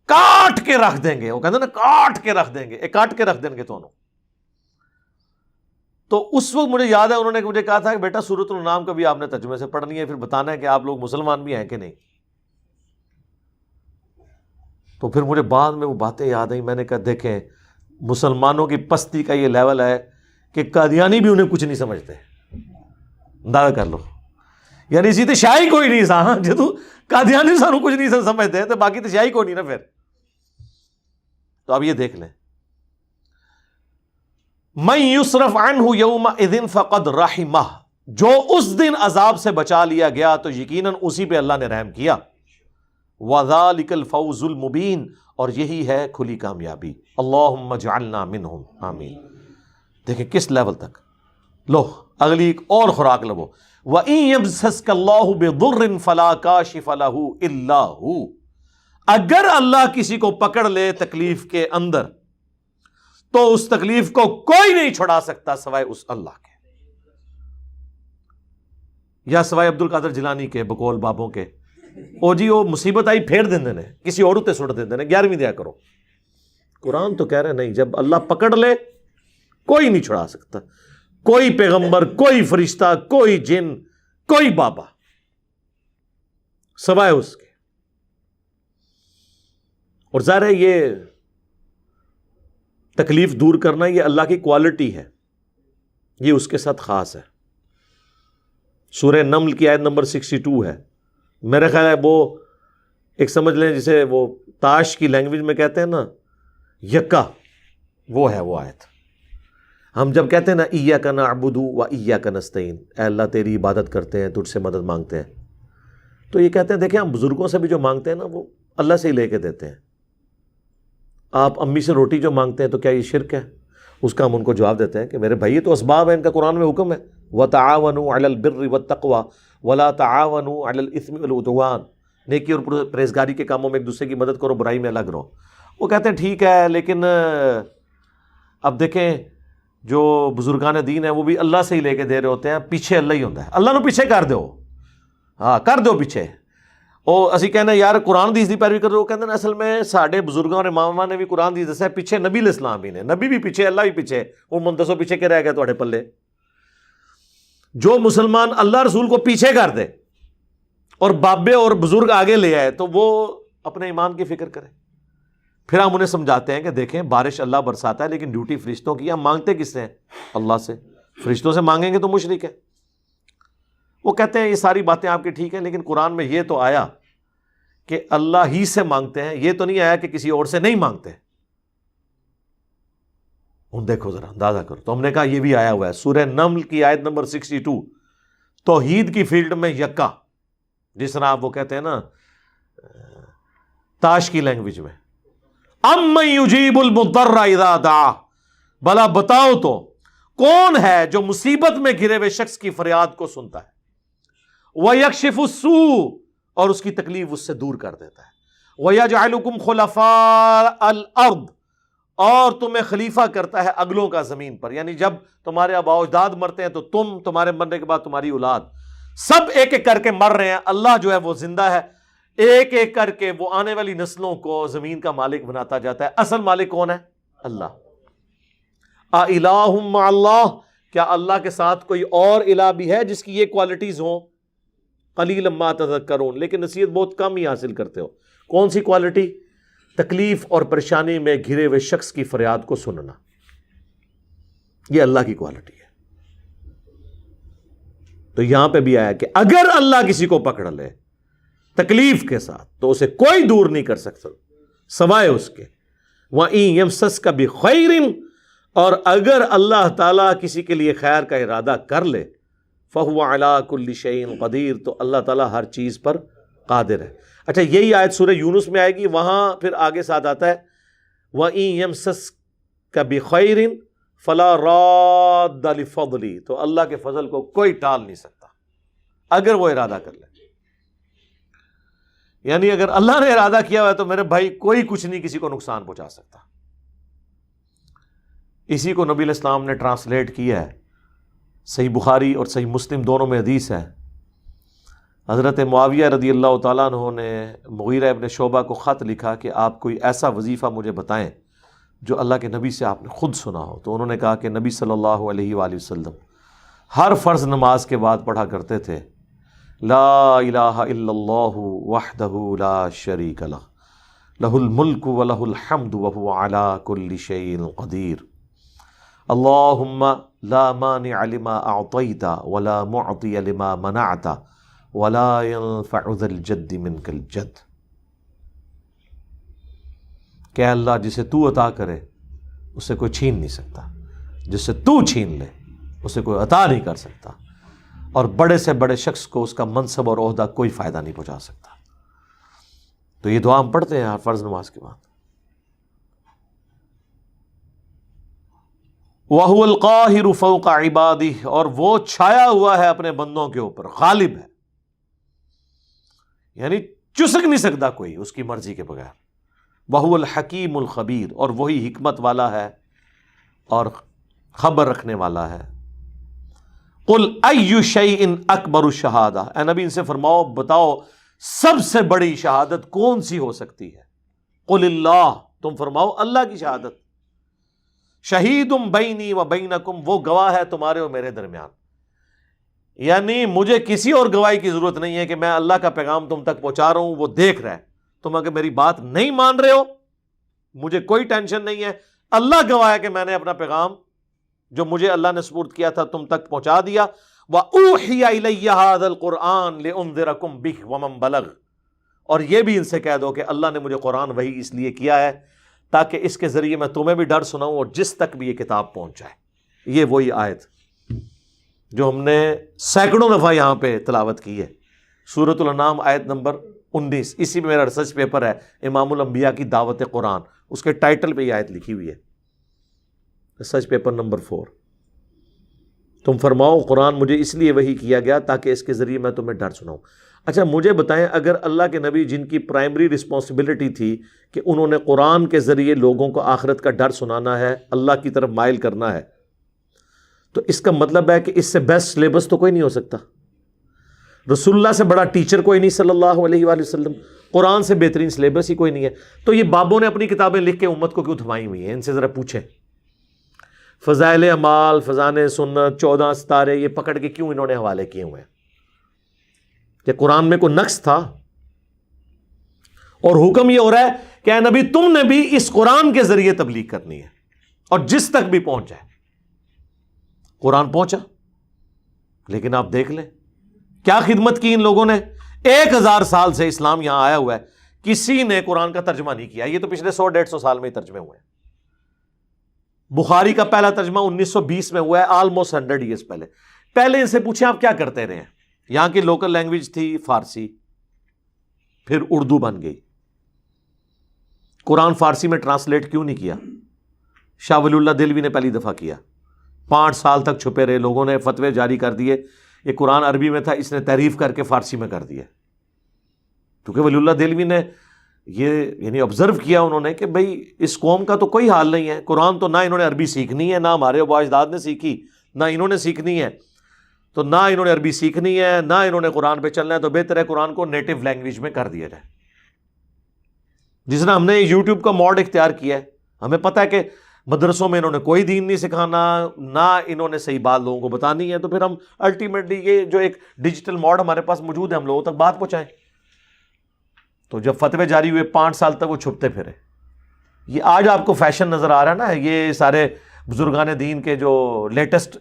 کاٹ کے رکھ دیں گے. وہ کہتے ہیں نا کاٹ کے رکھ دیں گے، کاٹ کے رکھ دیں گے دونوں. تو اس وقت مجھے یاد ہے انہوں نے مجھے کہا تھا کہ بیٹا سورۃ الانعام کبھی آپ نے ترجمے سے پڑھنی ہے، پھر بتانا ہے کہ آپ لوگ مسلمان بھی ہیں کہ نہیں. تو پھر مجھے بعد میں وہ باتیں یاد آئیں. میں نے کہا دیکھیں مسلمانوں کی پستی کا یہ لیول ہے کہ قادیانی بھی انہیں کچھ نہیں سمجھتے، اندازہ کر لو. یعنی اسی تو شاہی کوئی نہیں سا جدو قادیانی سانو کچھ نہیں سمجھتے تو باقی تو شاہی کوئی نہیں نا پھر. تو اب یہ دیکھ لیں من یصرف عنہ یومئذ فقد رحمہ، جو اس دن عذاب سے بچا لیا گیا تو یقیناً اسی پہ اللہ نے رحم کیا. وذالک الفوز المبین، اور یہی ہے کھلی کامیابی. اللہم اجعلنا منہم، آمین. دیکھیں کس لیول تک. لو اگلی ایک اور خوراک لو. وَإِن يَمْسَسْكَ اللَّهُ بِضُرٍّ فَلَا كَاشِفَ لَهُ إِلَّا هُوَ، اگر اللہ کسی کو پکڑ لے تکلیف کے اندر تو اس تکلیف کو کوئی نہیں چھڑا سکتا سوائے اس اللہ کے، یا سوائے عبد القادر جیلانی کے بقول بابوں کے. او جی وہ مصیبت آئی پھیر دیں نے کسی اور تے سٹ دیں نے 11ویں دیا کرو. قرآن تو کہہ رہے نہیں، جب اللہ پکڑ لے کوئی نہیں چھڑا سکتا، کوئی پیغمبر، کوئی فرشتہ، کوئی جن، کوئی بابا سوائے اس کے. اور ظاہر ہے یہ تکلیف دور کرنا یہ اللہ کی کوالٹی ہے، یہ اس کے ساتھ خاص ہے. سورہ نمل کی آیت نمبر 62 ہے. میرے خیال ہے وہ ایک سمجھ لیں جسے وہ تاش کی لینگویج میں کہتے ہیں نا یکا، وہ ہے وہ آیت. ہم جب کہتے ہیں نا ایاک نعبد و ایاک نستعین، اے اللہ تیری عبادت کرتے ہیں تجھ سے مدد مانگتے ہیں، تو یہ کہتے ہیں دیکھیں ہم بزرگوں سے بھی جو مانگتے ہیں نا وہ اللہ سے ہی لے کے دیتے ہیں. آپ امی سے روٹی جو مانگتے ہیں تو کیا یہ شرک ہے؟ اس کا ہم ان کو جواب دیتے ہیں کہ میرے بھائی یہ تو اسباب ہے، ان کا قرآن میں حکم ہے وَتَعَاوَنُوا عَلَى الْبِرِّ وَالتَّقْوَى وَلَا تَعَاوَنُوا عَلَى الْإِثْمِ وَالْعُدْوَانِ، نیکی اور پرہیزگاری کے کاموں میں ایک دوسرے کی مدد کرو، برائی میں الگ رہو. وہ کہتے ہیں ٹھیک ہے لیکن اب دیکھیں جو بزرگان دین ہیں وہ بھی اللہ سے ہی لے کے دے رہے ہوتے ہیں، پیچھے اللہ ہی ہوتا ہے. اللہ نو پیچھے کر دو، ہاں کر دو پیچھے. ਉਹ ਅਸੀਂ ਕਹਿੰਦੇ ਯਾਰ قرآن حدیث ਦੀ ਪੈਰਵੀ ਕਰੋ, ਉਹ ਕਹਿੰਦੇ ਨੇ ਅਸਲ میں ਸਾਡੇ ਬਜ਼ੁਰਗਾਂ ਔਰ ਇਮਾਮਾਂ ਨੇ ਵੀ قرآن حدیث ਦੱਸਿਆ, ਪਿੱਛੇ ਨਬੀ ਇਸਲਾਮ ਵੀ ਨੇ, ਨਬੀ ਵੀ ਪਿੱਛੇ, اللہ بھی پیچھے, وہ منتصو پیچھے کے رہ گیا تھوڑے پلے. جو مسلمان اللہ رسول کو پیچھے کر دے اور بابے اور بزرگ آگے لے آئے تو وہ اپنے ایمان کی فکر کرے. پھر ہم انہیں سمجھاتے ہیں کہ دیکھیں بارش اللہ برساتا ہے لیکن ڈیوٹی فرشتوں کی, ہم مانگتے کس سے ہیں؟ اللہ سے. فرشتوں سے مانگیں گے تو مشرک ہے. وہ کہتے ہیں یہ ساری باتیں آپ کی ٹھیک ہیں لیکن قرآن میں یہ تو آیا کہ اللہ ہی سے مانگتے ہیں, یہ تو نہیں آیا کہ کسی اور سے نہیں مانگتے. ہوں دیکھو ذرا اندازہ کرو. تو ہم نے کہا یہ بھی آیا ہوا ہے سورہ نمل کی آیت نمبر 62, توحید کی فیلڈ میں یکا, جس طرح آپ وہ کہتے ہیں نا تاش کی لینگویج میں, امن یجیب المضطر اذا دعا, بھلا بتاؤ تو کون ہے جو مصیبت میں گھرے ہوئے شخص کی فریاد کو سنتا ہے, وَيَكْشِفُ السُّوءَ, اور اس کی تکلیف اس سے دور کر دیتا ہے, وَيَجْعَلُكُمْ خُلَفَاءَ الْأَرْضِ, اور تمہیں خلیفہ کرتا ہے اگلوں کا زمین پر. یعنی جب تمہارے آباء و اجداد مرتے ہیں تو تمہارے مرنے کے بعد تمہاری اولاد, سب ایک ایک کر کے مر رہے ہیں, اللہ جو ہے وہ زندہ ہے, ایک ایک کر کے وہ آنے والی نسلوں کو زمین کا مالک بناتا جاتا ہے. اصل مالک کون ہے؟ اللہ. اِلَٰهٌ مَّعَ اللَّهِ, کیا اللہ کے ساتھ کوئی اور الہ بھی ہے جس کی یہ کوالٹیز ہوں؟ قلیلا ما تذکرون, لیکن نصیحت بہت کم ہی حاصل کرتے ہو. کون سی کوالٹی؟ تکلیف اور پریشانی میں گھرے ہوئے شخص کی فریاد کو سننا, یہ اللہ کی کوالٹی ہے. تو یہاں پہ بھی آیا کہ اگر اللہ کسی کو پکڑ لے تکلیف کے ساتھ تو اسے کوئی دور نہیں کر سکتا سوائے اس کے. وَإِن يَمْسَسْكَ بِخَيْرٍ, اور اگر اللہ تعالیٰ کسی کے لیے خیر کا ارادہ کر لے, فَهُوَ عَلَىٰ كُلِّ شَيْءٍ قَدِيرٌ, تو اللہ تعالیٰ ہر چیز پر قادر ہے. اچھا یہی آیت سورہ یونس میں آئے گی, وہاں پھر آگے ساتھ آتا ہے وَإِن يَمْسَسْكَ بِخَيْرٍ فَلَا رَادَّ لِفَضْلِهِ, تو اللہ کے فضل کو کوئی ٹال نہیں سکتا اگر وہ ارادہ کر لے. یعنی اگر اللہ نے ارادہ کیا ہوا ہے تو میرے بھائی کوئی کچھ نہیں کسی کو نقصان پہنچا سکتا. اسی کو نبی علیہ السلام نے ٹرانسلیٹ کیا ہے, صحیح بخاری اور صحیح مسلم دونوں میں حدیث ہے. حضرت معاویہ رضی اللہ تعالیٰ عنہ نے مغیرہ ابن شعبہ کو خط لکھا کہ آپ کوئی ایسا وظیفہ مجھے بتائیں جو اللہ کے نبی سے آپ نے خود سنا ہو. تو انہوں نے کہا کہ نبی صلی اللہ علیہ وآلہ وسلم ہر فرض نماز کے بعد پڑھا کرتے تھے لا الہ الا اللہ وحدہ لا شریک لہ لہ الملک ولہ الحمد وہو علی کل شیء قدیر, اللہم لا مانع لما اعطیت ولا معطی لما منعت ولا ينفع ذا الجد منک الجد. کہ اللہ جسے تو عطا کرے اسے کوئی چھین نہیں سکتا, جسے تو چھین لے اسے کوئی عطا نہیں کر سکتا, اور بڑے سے بڑے شخص کو اس کا منصب اور عہدہ کوئی فائدہ نہیں پہنچا سکتا. تو یہ دعا ہم پڑھتے ہیں ہر فرض نماز کے بعد. وَهُوَ الْقَاهِرُ فَوْقَ عِبَادِهِ, اور وہ چھایا ہوا ہے اپنے بندوں کے اوپر, غالب ہے, یعنی چسک نہیں سکتا کوئی اس کی مرضی کے بغیر. وَهُوَ الْحَكِيمُ الْخَبِيرُ, اور وہی حکمت والا ہے اور خبر رکھنے والا ہے. قُلْ أَيُّ شَيْءٍ أَكْبَرُ الشَّهَادَةِ, اے نبی ان سے فرماؤ بتاؤ سب سے بڑی شہادت کون سی ہو سکتی ہے؟ قُلِ اللَّهُ, تم فرماؤ اللہ کی شہادت. شہیدٌ بینی و بینکم, وہ گواہ ہے تمہارے اور میرے درمیان. یعنی مجھے کسی اور گواہی کی ضرورت نہیں ہے کہ میں اللہ کا پیغام تم تک پہنچا رہا ہوں, وہ دیکھ رہا ہے. تم اگر میری بات نہیں مان رہے ہو مجھے کوئی ٹینشن نہیں ہے, اللہ گواہ ہے کہ میں نے اپنا پیغام جو مجھے اللہ نے سپرد کیا تھا تم تک پہنچا دیا. وَأُوحِيَ إِلَيَّ هَذَا الْقُرْآنُ لِأُنذِرَكُمْ بِهِ وَمَنْ بَلَغَ, اور یہ بھی ان سے کہہ دو کہ اللہ نے مجھے قرآن وحی اس لیے کیا ہے تاکہ اس کے ذریعے میں تمہیں بھی ڈر سناؤں اور جس تک بھی یہ کتاب پہنچ جائے. یہ وہی آیت جو ہم نے سینکڑوں دفعہ یہاں پہ تلاوت کی ہے, سورۃ الانعام آیت نمبر 19. اسی میں میرا ریسرچ پیپر ہے امام الانبیاء کی دعوت قرآن, اس کے ٹائٹل پہ یہ آیت لکھی ہوئی ہے, ریسرچ پیپر نمبر 4. تم فرماؤ قرآن مجھے اس لیے وحی کیا گیا تاکہ اس کے ذریعے میں تمہیں ڈر سناؤں. اچھا مجھے بتائیں, اگر اللہ کے نبی جن کی پرائمری رسپانسبلٹی تھی کہ انہوں نے قرآن کے ذریعے لوگوں کو آخرت کا ڈر سنانا ہے, اللہ کی طرف مائل کرنا ہے, تو اس کا مطلب ہے کہ اس سے بیسٹ سلیبس تو کوئی نہیں ہو سکتا. رسول اللہ سے بڑا ٹیچر کوئی نہیں صلی اللہ علیہ وآلہ وسلم، قرآن سے بہترین سلیبس ہی کوئی نہیں ہے، تو یہ بابوں نے اپنی کتابیں لکھ کے امت کو کیوں تھمائی ہوئی ہیں؟ ان سے ذرا پوچھیں۔ فضائل اعمال، فضائل سنت، 14 ستارے، یہ پکڑ کے کیوں انہوں نے حوالے کیے ہوئے ہیں؟ کہ قرآن میں کوئی نقص تھا؟ اور حکم یہ ہو رہا ہے کہ اے نبی تم نے بھی اس قرآن کے ذریعے تبلیغ کرنی ہے، اور جس تک بھی پہنچ جائے۔ قرآن پہنچا، لیکن آپ دیکھ لیں کیا خدمت کی ان لوگوں نے۔ 1000 سال سے اسلام یہاں آیا ہوا ہے، کسی نے قرآن کا ترجمہ نہیں کیا۔ یہ تو پچھلے 100-150 سال میں ہی ترجمے ہوئے ہیں۔ بخاری کا پہلا ترجمہ 1920 میں ہوا ہے، آلموسٹ 100 ایئرز پہلے۔ پہلے ان سے پوچھیں آپ کیا کرتے رہے ہیں؟ یہاں کی لوکل لینگویج تھی فارسی، پھر اردو بن گئی۔ قرآن فارسی میں ٹرانسلیٹ کیوں نہیں کیا؟ شاہ ولی اللہ دہلوی نے پہلی دفعہ کیا، 5 سال تک چھپے رہے، لوگوں نے فتوے جاری کر دیے، یہ قرآن عربی میں تھا، اس نے تحریف کر کے فارسی میں کر دیا۔ کیونکہ ولی اللہ دہلوی نے یہ یعنی آبزرو کیا انہوں نے کہ بھئی اس قوم کا تو کوئی حال نہیں ہے، قرآن تو نہ انہوں نے عربی سیکھنی ہے، نہ ہمارے آباء اجداد نے سیکھی، نہ انہوں نے سیکھنی ہے، تو نہ انہوں نے عربی سیکھنی ہے، نہ انہوں نے قرآن پہ چلنا ہے، تو بہتر ہے قرآن کو نیٹو لینگویج میں کر دیا جائے۔ جس نے ہم نے یوٹیوب کا موڈ اختیار کیا ہے، ہمیں پتہ ہے کہ مدرسوں میں انہوں نے کوئی دین نہیں سکھانا، نہ انہوں نے صحیح بات لوگوں کو بتانی ہے، تو پھر ہم الٹیمیٹلی یہ جو ایک ڈیجیٹل موڈ ہمارے پاس موجود ہے، ہم لوگوں تک بات پہنچائیں۔ تو جب فتوے جاری ہوئے 5 سال تک وہ چھپتے پھرے۔ یہ آج آپ کو فیشن نظر آ رہا ہے نا، یہ سارے بزرگان دین کے جو لیٹسٹ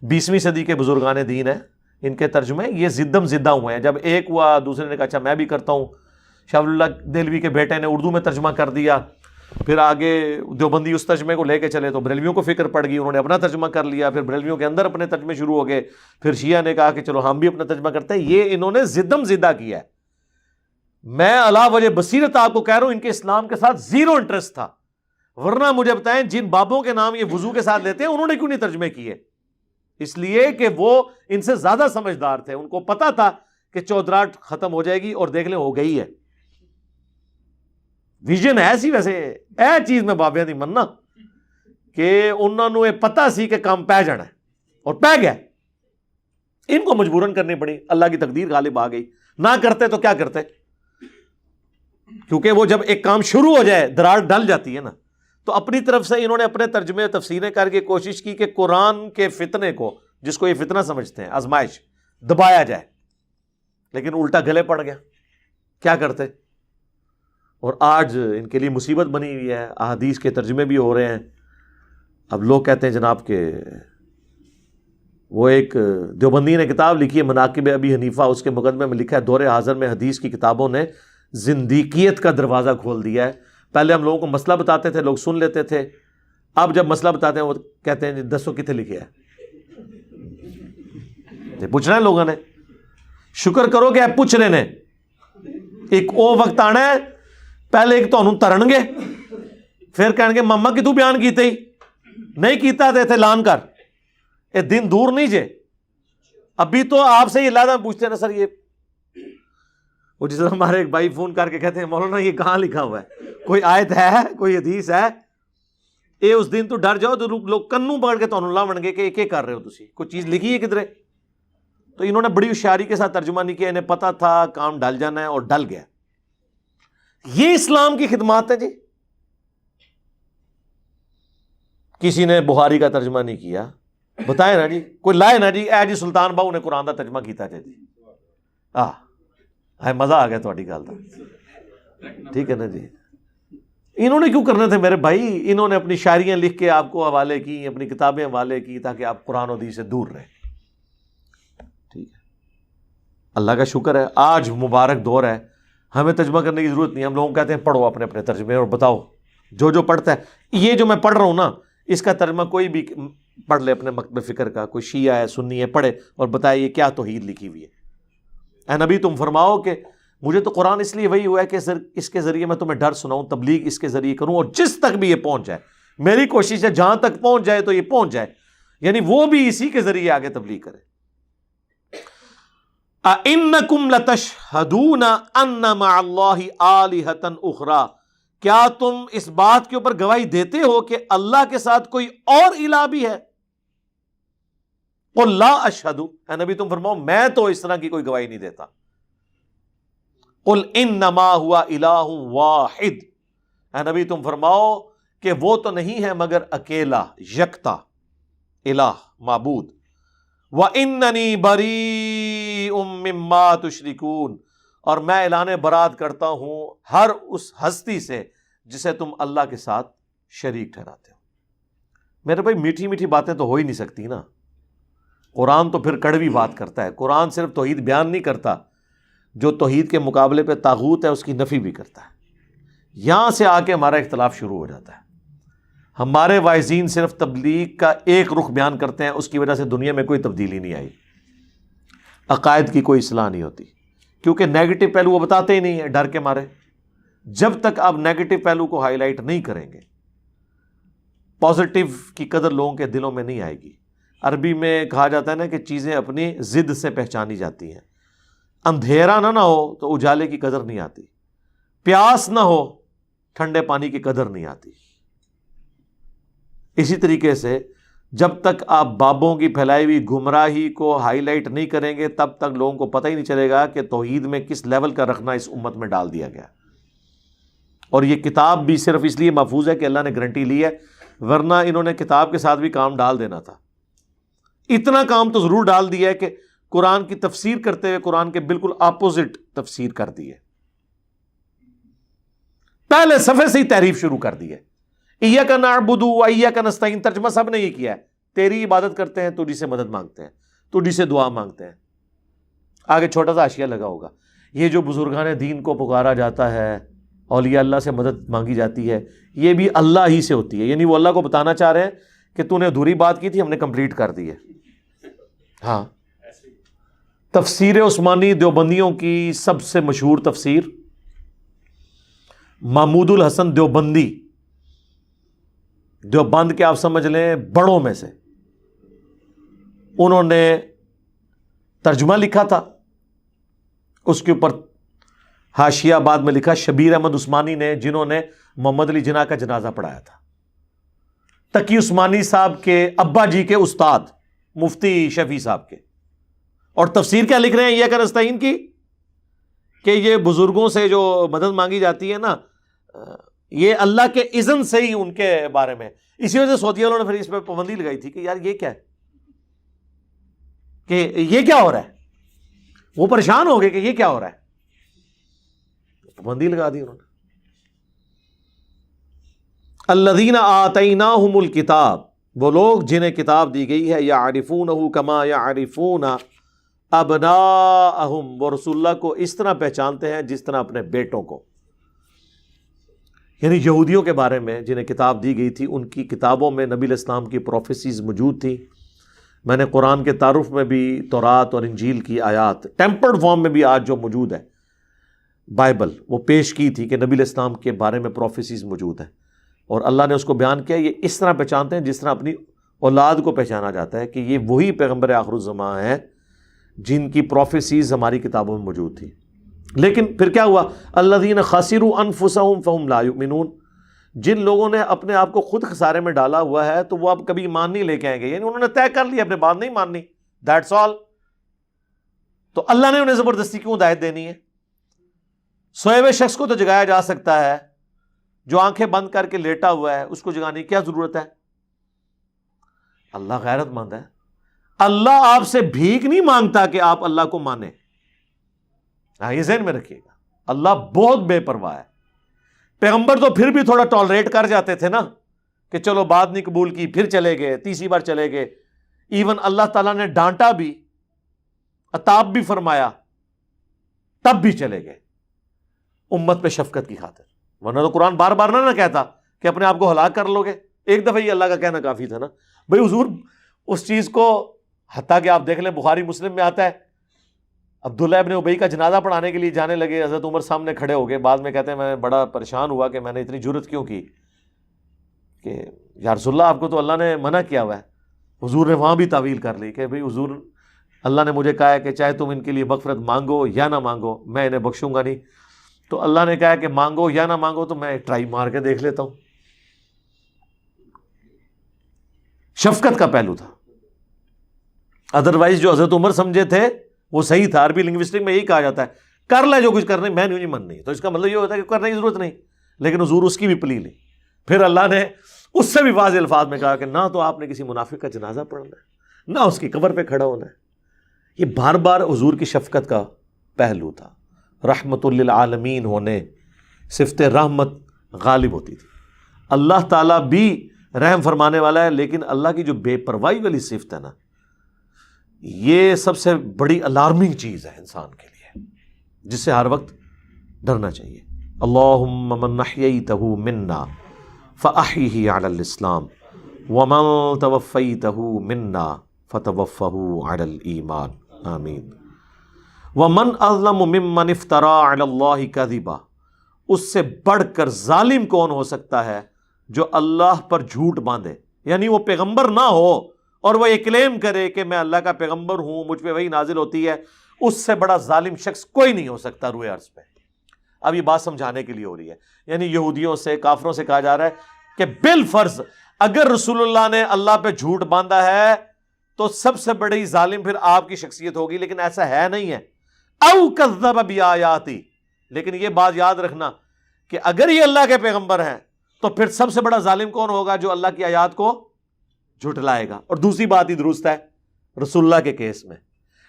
20ویں صدی کے بزرگان دین ہیں، ان کے ترجمے یہ زدم زدہ ہوئے ہیں۔ جب ایک ہوا دوسرے نے کہا اچھا میں بھی کرتا ہوں، شاہ ولی اللہ دہلوی کے بیٹے نے اردو میں ترجمہ کر دیا، پھر آگے دیوبندی اس ترجمے کو لے کے چلے تو بریلویوں کو فکر پڑ گئی، انہوں نے اپنا ترجمہ کر لیا، پھر بریلویوں کے اندر اپنے ترجمے شروع ہو گئے، پھر شیعہ نے کہا کہ چلو ہم بھی اپنا ترجمہ کرتے ہیں۔ یہ انہوں نے زدم زدہ کیا ہے۔ میں علا وجہ بصیرت آپ کو کہہ رہا ہوں، ان کے اسلام کے ساتھ زیرو انٹرسٹ تھا، ورنہ مجھے بتائیں جن بابوں کے نام یہ وضو کے ساتھ لیتے ہیں انہوں نے کیوں نہیں ترجمے کیے؟ اس لیے کہ وہ ان سے زیادہ سمجھدار تھے، ان کو پتا تھا کہ چودراہٹ ختم ہو جائے گی، اور دیکھ لیں ہو گئی ہے۔ ویژن ایسی ویسے اے چیز میں بابیاں دی مننا کہ انہوں نے پتا سی کہ کام پہ جانا ہے اور پہ گیا، ان کو مجبوراً کرنی پڑی، اللہ کی تقدیر غالب آ گئی۔ نہ کرتے تو کیا کرتے؟ کیونکہ وہ جب ایک کام شروع ہو جائے دراڑ ڈل جاتی ہے نا، تو اپنی طرف سے انہوں نے اپنے ترجمے تفسیریں کر کے کوشش کی کہ قرآن کے فتنے کو، جس کو یہ فتنہ سمجھتے ہیں آزمائش، دبایا جائے، لیکن الٹا گلے پڑ گیا۔ کیا کرتے؟ اور آج ان کے لیے مصیبت بنی ہوئی ہے، احادیث کے ترجمے بھی ہو رہے ہیں۔ اب لوگ کہتے ہیں جناب کہ وہ ایک دیوبندی نے کتاب لکھی ہے مناقب ابی حنیفہ، اس کے مقدمے میں لکھا ہے دور حاضر میں حدیث کی کتابوں نے زندیقیت کا دروازہ کھول دیا ہے۔ پہلے ہم لوگوں کو مسئلہ بتاتے تھے، لوگ سن لیتے تھے، اب جب مسئلہ بتاتے ہیں وہ کہتے ہیں جی دسو کتنے لکھے ہے، پوچھنا ہے لوگوں نے، شکر کرو کہ آپ پوچھ رہے نے۔ ایک او وقت آنا ہے پہلے ایک تو ترن گے، پھر کہیں گے مما کی تو بیان کیتے ہی نہیں کیتا تھے اعلان کر، یہ دن دور نہیں جے۔ ابھی تو آپ سے یہ لادہ پوچھتے ہیں نا سر، یہ وہ جس طرح ہمارے ایک بھائی فون کر کے کہتے ہیں مولانا یہ کہاں لکھا ہوا ہے، کوئی آیت ہے، کوئی حدیث ہے؟ اے اس دن تو ڈر جاؤ تو لوگ کنوں پکڑ کے تو لاون گے کہ کیا کر رہے ہو تسی، کوئی چیز لکھی ہے کدھرے؟ تو انہوں نے بڑی ہوشیاری کے ساتھ ترجمہ نہیں کیا، انہیں پتا تھا کام ڈل جانا ہے اور ڈل گیا۔ یہ اسلام کی خدمات ہے جی۔ کسی نے بخاری کا ترجمہ نہیں کیا، بتائے نا جی، کوئی لائے نا جی اے جی سلطان باہو نے قرآن کا ترجمہ کیتا جی، مزہ آ گیا تھوڑی گل کا، ٹھیک ہے نا جی۔ انہوں نے کیوں کرنے تھے میرے بھائی؟ انہوں نے اپنی شاعریاں لکھ کے آپ کو حوالے کی، اپنی کتابیں حوالے کی تاکہ آپ قرآن و حدیث سے دور رہیں، ٹھیک ہے۔ اللہ کا شکر ہے آج مبارک دور ہے، ہمیں ترجمہ کرنے کی ضرورت نہیں۔ ہم لوگوں کو کہتے ہیں پڑھو اپنے اپنے ترجمے اور بتاؤ، جو پڑھتا ہے یہ جو میں پڑھ رہا ہوں نا اس کا ترجمہ کوئی بھی پڑھ لے اپنے مکتب فکر کا، کوئی شیعہ ہے سنی ہے، پڑھے اور بتائے یہ کیا توحید لکھی ہوئی ہے۔ اے نبی تم فرماؤ کہ مجھے تو قرآن اس لیے وہی ہوا ہے کہ اس کے ذریعے میں تمہیں ڈر سناؤں، تبلیغ اس کے ذریعے کروں، اور جس تک بھی یہ پہنچ جائے، میری کوشش ہے جہاں تک پہنچ جائے تو یہ پہنچ جائے، یعنی وہ بھی اسی کے ذریعے آگے تبلیغ کرے۔ اَإِنَّكُمْ لَتَشْهَدُونَ أَنَّ مَعَ اللَّهِ آلِهَةً أُخْرَى، کیا تم اس بات کے اوپر گواہی دیتے ہو کہ اللہ کے ساتھ کوئی اور الہ بھی ہے؟ قل لا اشہد، اے نبی تم فرماؤ میں تو اس طرح کی کوئی گواہی نہیں دیتا. قل انما هو الہ واحد، اے نبی تم فرماؤ کہ وہ تو نہیں ہے مگر اکیلا یکتا الہ معبود. وَإِنَّنِي بَرِيءٌ مِّمَّا تُشْرِكُونَ، اور میں اعلان برات کرتا ہوں ہر اس ہستی سے جسے تم اللہ کے ساتھ شریک ٹھہراتے ہو. میرے بھائی میٹھی میٹھی باتیں تو ہو ہی نہیں سکتی نا. قرآن تو پھر کڑوی بات کرتا ہے. قرآن صرف توحید بیان نہیں کرتا، جو توحید کے مقابلے پہ طاغوت ہے اس کی نفی بھی کرتا ہے. یہاں سے آ کے ہمارا اختلاف شروع ہو جاتا ہے. ہمارے واعظین صرف تبلیغ کا ایک رخ بیان کرتے ہیں، اس کی وجہ سے دنیا میں کوئی تبدیلی نہیں آئی، عقائد کی کوئی اصلاح نہیں ہوتی، کیونکہ نیگیٹو پہلو وہ بتاتے ہی نہیں ہیں ڈر کے مارے. جب تک آپ نیگیٹو پہلو کو ہائی لائٹ نہیں کریں گے، پازیٹیو کی قدر لوگوں کے دلوں میں نہیں آئے گی. عربی میں کہا جاتا ہے نا کہ چیزیں اپنی ضد سے پہچانی جاتی ہیں. اندھیرا نہ ہو تو اجالے کی قدر نہیں آتی، پیاس نہ ہو ٹھنڈے پانی کی قدر نہیں آتی. اسی طریقے سے جب تک آپ بابوں کی پھیلائی ہوئی گمراہی کو ہائی لائٹ نہیں کریں گے، تب تک لوگوں کو پتہ ہی نہیں چلے گا کہ توحید میں کس لیول کا رکھنا اس امت میں ڈال دیا گیا. اور یہ کتاب بھی صرف اس لیے محفوظ ہے کہ اللہ نے گارنٹی لی ہے، ورنہ انہوں نے کتاب کے ساتھ بھی کام ڈال دینا تھا. اتنا کام تو ضرور ڈال دیا ہے کہ قرآن کی تفسیر کرتے ہوئے قرآن کے بالکل اپوزٹ تفسیر کر دی ہے. پہلے صفحے سے ہی تعریف شروع کر دی ہے. ایاک نعبد و ایاک نستعین، ترجمہ سب نے یہ کیا ہے، تیری عبادت کرتے ہیں، تجھی سے مدد مانگتے ہیں، تجھی سے دعا مانگتے ہیں. آگے چھوٹا سا حاشیہ لگا ہوگا، یہ جو بزرگان دین کو پکارا جاتا ہے، اولیاء اللہ سے مدد مانگی جاتی ہے، یہ بھی اللہ ہی سے ہوتی ہے. یعنی وہ اللہ کو بتانا چاہ رہے ہیں کہ تو نے ادھوری بات کی تھی، ہم نے کمپلیٹ کر دی ہے. ہاں، تفسیر عثمانی دیوبندیوں کی سب سے مشہور تفسیر، محمود الحسن دیوبندی، دیوبند کے آپ سمجھ لیں بڑوں میں سے، انہوں نے ترجمہ لکھا تھا. اس کے اوپر حاشیہ بعد میں لکھا شبیر احمد عثمانی نے، جنہوں نے محمد علی جناح کا جنازہ پڑھایا تھا. تقی عثمانی صاحب کے ابا جی کے استاد مفتی شفیع صاحب کے. اور تفسیر کیا لکھ رہے ہیں ایاک نستعین کی، کہ یہ بزرگوں سے جو مدد مانگی جاتی ہے نا، یہ اللہ کے اذن سے ہی ان کے بارے میں. اسی وجہ سے سعودیہ والوں نے پھر اس پہ پابندی لگائی تھی کہ یار یہ کیا ہے، کہ یہ کیا ہو رہا ہے. وہ پریشان ہو گئے کہ یہ کیا ہو رہا ہے، پابندی لگا دی انہوں نے. الذین آتیناہم الکتاب، وہ لوگ جنہیں کتاب دی گئی ہے، یعرفونہ کما یعرفون ابناءہم، وہ رسول اللہ کو اس طرح پہچانتے ہیں جس طرح اپنے بیٹوں کو. یعنی یہودیوں کے بارے میں جنہیں کتاب دی گئی تھی، ان کی کتابوں میں نبی علیہ السلام کی پروفیسیز موجود تھیں. میں نے قرآن کے تعارف میں بھی تورات اور انجیل کی آیات ٹیمپرڈ فارم میں بھی آج جو موجود ہے بائبل، وہ پیش کی تھی کہ نبی علیہ السلام کے بارے میں پروفیسیز موجود ہیں. اور اللہ نے اس کو بیان کیا، یہ اس طرح پہچانتے ہیں جس طرح اپنی اولاد کو پہچانا جاتا ہے، کہ یہ وہی پیغمبر آخر الزماں ہیں جن کی پروفیسیز ہماری کتابوں میں موجود تھی. لیکن پھر کیا ہوا، الذین خسروا انفسہم فہم لا یؤمنون، جن لوگوں نے اپنے آپ کو خود خسارے میں ڈالا ہوا ہے تو وہ اب کبھی ایمان نہیں لے کے آئیں گے. یعنی انہوں نے طے کر لیا اپنے بات نہیں ماننی، دیٹس آل. تو اللہ نے انہیں زبردستی کیوں ہدایت دینی ہے؟ سوئے ہوئے شخص کو تو جگایا جا سکتا ہے، جو آنکھیں بند کر کے لیٹا ہوا ہے اس کو جگانے کی کیا ضرورت ہے؟ اللہ غیرت مند ہے. اللہ آپ سے بھیک نہیں مانگتا کہ آپ اللہ کو مانیں. ہاں، یہ ذہن میں رکھیے گا، اللہ بہت بے پرواہ ہے. پیغمبر تو پھر بھی تھوڑا ٹالریٹ کر جاتے تھے نا، کہ چلو بات نہیں قبول کی، پھر چلے گئے، تیسری بار چلے گئے. ایون اللہ تعالیٰ نے ڈانٹا بھی، عتاب بھی فرمایا، تب بھی چلے گئے امت پہ شفقت کی خاطر. ورنہ تو قرآن بار بار نہ کہتا کہ اپنے آپ کو ہلاک کر لو گے. ایک دفعہ ہی اللہ کا کہنا کافی تھا نا. بھائی حضور اس چیز کو، حتیٰ کہ آپ دیکھ لیں بخاری مسلم میں آتا ہے، عبداللہ ابن ابی کا جنازہ پڑھانے کے لیے جانے لگے، حضرت عمر سامنے کھڑے ہو گئے. بعد میں کہتے ہیں میں بڑا پریشان ہوا کہ میں نے اتنی جرت کیوں کی، کہ یا رسول اللہ آپ کو تو اللہ نے منع کیا ہوا ہے. حضور نے وہاں بھی تعویل کر لی کہ بھئی حضور، اللہ نے مجھے کہا ہے کہ چاہے تم ان کے لیے مغفرت مانگو یا نہ مانگو، میں انہیں بخشوں گا نہیں. تو اللہ نے کہا کہ مانگو یا نہ مانگو تو میں ٹرائی مار کے دیکھ لیتا ہوں. شفقت کا پہلو تھا. ادروائز جو حضرت عمر سمجھے تھے وہ صحیح تھا. عربی لنگوسٹک میں یہی کہا جاتا ہے کر لے جو کچھ کرنا ہے، میں نہیں من نہیں، تو اس کا مطلب یہ ہوتا ہے کہ کرنے کی ضرورت نہیں. لیکن حضور اس کی بھی پلی لی. پھر اللہ نے اس سے بھی واضح الفاظ میں کہا کہ نہ تو آپ نے کسی منافق کا جنازہ پڑھنا ہے، نہ اس کی قبر پہ کھڑا ہونا ہے. یہ بار بار حضور کی شفقت کا پہلو تھا. رحمت للعالمین ہونے صفت رحمت غالب ہوتی تھی. اللہ تعالیٰ بھی رحم فرمانے والا ہے، لیکن اللہ کی جو بے پرواہی والی صفت ہے نا، یہ سب سے بڑی الارمنگ چیز ہے انسان کے لیے، جس سے ہر وقت ڈرنا چاہیے. اللہم من احییتہ منا فاحیہ علی الاسلام ومن توفیتہ منا فتوفہ علی الایمان آمین. ومن اظلم ممن افترا علی اللہ کذبا، اس سے بڑھ کر ظالم کون ہو سکتا ہے جو اللہ پر جھوٹ باندھے، یعنی وہ پیغمبر نہ ہو اور وہ یہ کلیم کرے کہ میں اللہ کا پیغمبر ہوں، مجھ پہ وہی نازل ہوتی ہے. اس سے بڑا ظالم شخص کوئی نہیں ہو سکتا روئے عرض پہ. اب یہ بات سمجھانے کے لیے ہو رہی ہے، یعنی یہودیوں سے، کافروں سے کہا جا رہا ہے کہ بالفرض اگر رسول اللہ نے اللہ پہ جھوٹ باندھا ہے تو سب سے بڑی ظالم پھر آپ کی شخصیت ہوگی، لیکن ایسا ہے نہیں ہے. او کذب بآیاتی، لیکن یہ بات یاد رکھنا کہ اگر یہ اللہ کے پیغمبر ہیں تو پھر سب سے بڑا ظالم کون ہوگا؟ جو اللہ کی آیات کو جھٹلائے گا. اور دوسری بات ہی درست ہے رسول اللہ کے کیس میں،